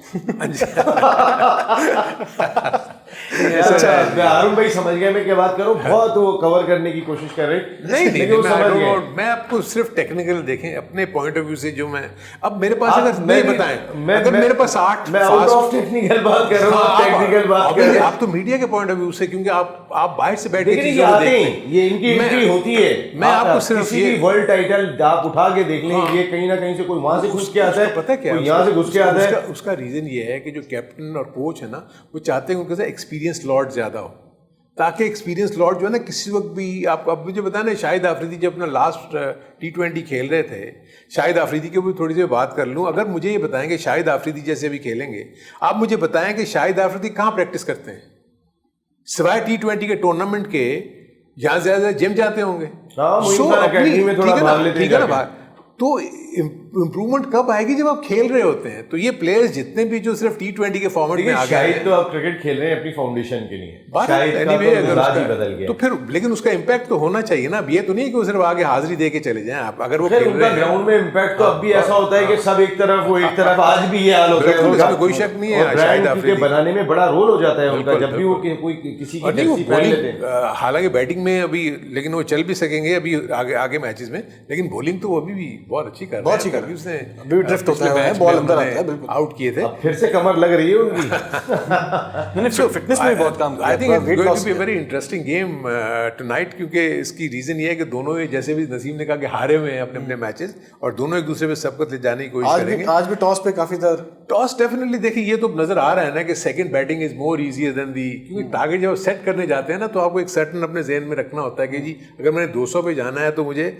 ہارون بھائی سمجھ گئے میں کیا بات کروں, بہت وہ کور کرنے کی کوشش کر رہے نہیں, میں آپ کو صرف ٹیکنیکل دیکھیں اپنے پوائنٹ آف ویو سے, جو میں اب میرے پاس اگر نہیں بتائیں, اگر میرے پاس 8 میں آؤٹ آف ٹیکنیکل بات کر رہا ہوں, ٹیکنیکل بات کر رہے ہیں آپ تو میڈیا کے پوائنٹ آف ویو سے, کیونکہ آپ باہر سے بیٹھ کے چیزوں کو دیکھتے ہیں, یہ ان کی انٹری ہوتی ہے. میں آپ کو صرف کسی بھی ورلڈ ٹائٹل آپ اٹھا کے دیکھ لیں, یہ کہیں نہ کہیں سے کوئی وہاں سے گھس کے آتا ہے, پتہ کیا کوئی یہاں سے گھس کے آتا ہے. اس کا ریزن یہ ہے کہ جو کیپٹن اور کوچ ہے نا, وہ چاہتے ہیں ان کے ساتھ ایکسپیرینس لاٹ زیادہ ہو, تاکہ ایکسپیرینس لاٹ جو ہے نا کسی وقت بھی آپ اب مجھے بتائیں نا, شاہد آفریدی جب اپنا لاسٹ T20 کھیل رہے تھے, شاہد آفریدی کے بھی تھوڑی سی بات کر لوں, اگر مجھے یہ بتائیں کہ شاہد آفریدی جیسے ابھی کھیلیں گے, آپ مجھے بتائیں کہ شاہد آفریدی کہاں پریکٹس کرتے ہیں سوائے T20 کے ٹورنامنٹ کے, جہاں زیادہ جم جاتے ہوں گے. ٹھیک ہے نا, تو امپروومنٹ کب آئے گی جب آپ کھیل رہے ہوتے ہیں. تو یہ پلیئرز جتنے بھی جو صرف T20 کے فارمیٹ میں آ گئے ہیں, تو آپ کرکٹ کھیل رہے ہیں اپنی فاؤنڈیشن کے لیے, تو پھر لیکن اس کا امپیکٹ تو ہونا چاہیے نا. اب یہ تو نہیں کہ وہ صرف آگے حاضری دے کے چلے جائیں آپ, اگر وہ گراؤنڈ میں امپیکٹ تو اب بھی ایسا ہوتا ہے کہ سب ایک طرف, وہ ایک طرف, آج بھی یہ حال ہوتا ہے. اس میں کوئی شک نہیں ہے, شاہد آفریدی بنانے میں بڑا رول ہو جاتا ہے ان کا, جب بھی وہ کوئی کسی کی جرسی پہن لیتے ہیں. حالانکہ بیٹنگ میں ابھی, لیکن وہ چل بھی سکیں گے ابھی آگے میچز میں, لیکن بولنگ تو وہ ابھی بھی بہت اچھی کر رہے ہیں. اس نے ڈرفٹ ہوتا ہے, بال اندر آتا ہے, بالکل آؤٹ کیے تھے. پھر سے کمر لگ رہی ہے ان کی, فٹنس میں بہت کام کیا. I think it's going to be a very interesting game tonight, کیونکہ اس کی ریزن یہ ہے کہ دونوں جیسے بھی نسیم نے کہا کہ ہارے ہوئے ہیں اپنے اپنے میچز, اور دونوں ایک دوسرے پہ سبقت لے جانے کی کوشش کریں گے. آج بھی ٹاس پہ کافی در ٹاس ڈیفینیٹلی دیکھیں, یہ تو نظر آ رہا ہے نا کہ سیکنڈ بیٹنگ از مور ایزیئر دین دی, کیونکہ ٹارگیٹ جب سیٹ کرنے جاتے ہیں نا, تو آپ کو ایک سرٹن اپنے ذہن میں رکھنا ہوتا ہے کہ جی اگر میں نے 200 پہ جانا ہے تو مجھے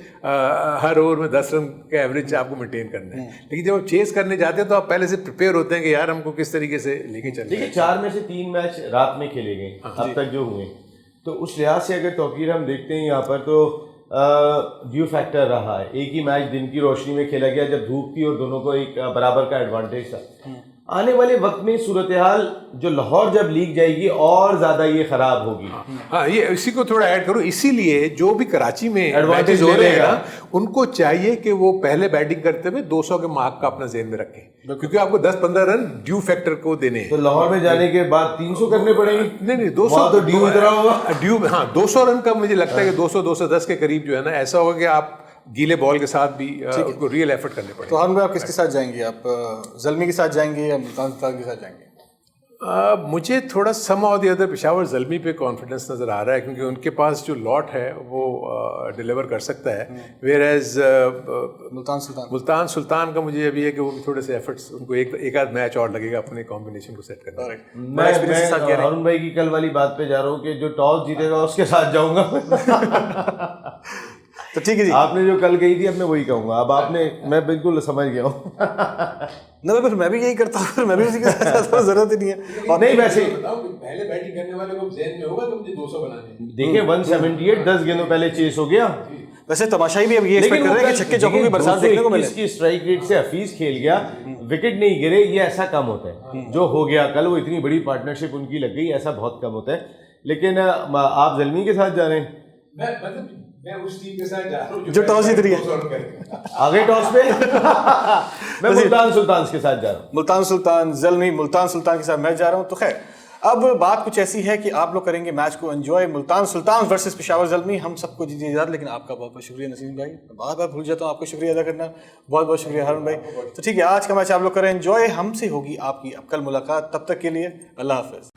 ہر اوور میں 10 رن کا ایوریج آپ کو مینٹین کرنا ہے. لیکن جب آپ چیز کرنے جاتے ہیں تو آپ پہلے سے پریپیئر ہوتے ہیں کہ یار ہم کو کس طریقے سے لے کے چلنا ہے. دیکھیے 4 میں سے 3 میچ رات میں کھیلے گئے اب تک جو ہوئے, تو اس لحاظ سے اگر توقیر ہم دیکھتے ہیں یہاں پر, تو ڈیو فیکٹر رہا ہے. ایک ہی میچ دن کی روشنی میں کھیلا گیا جب دھوپ تھی اور دونوں کو ایک برابر کا ایڈوانٹیج تھا. آنے والے وقت میں صورتحال جو لاہور جب لیگ جائے گی اور زیادہ یہ خراب ہوگی. ہاں, یہ اسی کو تھوڑا ایڈ کروں, اسی لیے جو بھی کراچی میں ایڈوانٹیج ہو رہے ہیں نا, ان کو چاہیے کہ وہ پہلے بیٹنگ کرتے ہوئے 200 کے مارک کا اپنا ذہن میں رکھیں, کیونکہ آپ کو 10-15 رن ڈیو فیکٹر کو دینے ہیں. تو لاہور میں جانے کے بعد 300 کرنے پڑیں گے. نہیں 200 تو ڈیو اترا ہوگا. ڈیو, ہاں 200 رن کا مجھے لگتا ہے کہ 200-210 کے قریب جو ہے نا, ایسا ہوگا کہ آپ گیلے بال کے ساتھ بھی ان کو ریئل ایفرٹ کرنے پڑے. تو ہم آپ کس کے ساتھ جائیں گے, آپ زلمی کے ساتھ جائیں گے یا ملتان سلطان کے ساتھ جائیں گے؟ مجھے تھوڑا some of the other Peshawar Zalmi پہ کانفیڈنس نظر آ رہا ہے, کیونکہ ان کے پاس جو لاٹ ہے وہ ڈیلیور کر سکتا ہے. ویئر ایز ملتان سلطان کا مجھے ابھی ہے کہ وہ تھوڑے سے ایفرٹس, ان کو ایک آدھ میچ اور لگے گا اپنے کمبینیشن کو سیٹ کرنے. میں ہارون بھائی کی کل والی بات پہ جا رہا ہوں کہ جو ٹاس جیتے گا اس کے ساتھ جاؤں گا. تو ٹھیک ہے جی, آپ نے جو کل کہی تھی اب میں وہی کہوں گا. اب آپ نے, میں بالکل سمجھ گیا ہوں. نہ پھر میں بھی یہی کرتا ہوں, پھر میں بھی اسی کے ساتھ جاتا ہوں, ضرورت ہی نہیں ہے. اور نہیں ویسے پہلے بیٹنگ کرنے والے کو ذہن میں ہوگا تو مجھے 200 بنانے, دیکھیں 178 10 گیندوں پہلے چیس ہو گیا. ویسے تماشائی بھی اب یہ ایکسپیکٹ کر رہے ہیں کہ چھکے چوکوں کی برسات دیکھنے کو ملے. اس کی اسٹرائک ریٹ سے حفیظ کھیل گیا, وکٹ نہیں گرے, یہ ایسا کم ہوتا ہے. جو ہو گیا کل, وہ اتنی بڑی پارٹنرشپ ان کی لگ گئی, ایسا بہت کم ہوتا ہے. لیکن آپ زلمی کے ساتھ جا رہے ہیں, میں اس ٹیم کے ساتھ جا رہا ہوں جو ٹاس جیت رہی ہے. آگے ٹاس پہ میں ملتان سلطان کے ساتھ جا رہا ہوں. ملتان سلطان زلمی, ملتان سلطان کے ساتھ میں جا رہا ہوں. تو خیر اب بات کچھ ایسی ہے کہ آپ لوگ کریں گے میچ کو انجوائے, ملتان سلطان ورسز پشاور زلمی. ہم سب کو دیجیے اجازت, لیکن آپ کا بہت بہت شکریہ نسیم بھائی, بار بار بھول جاتا ہوں آپ کو شکریہ ادا کرنا. بہت بہت شکریہ ہارون بھائی. تو ٹھیک ہے, آج کا میچ آپ لوگ کریں انجوائے, ہم سے ہوگی آپ کی اب کل ملاقات. تب تک کے لیے اللہ حافظ.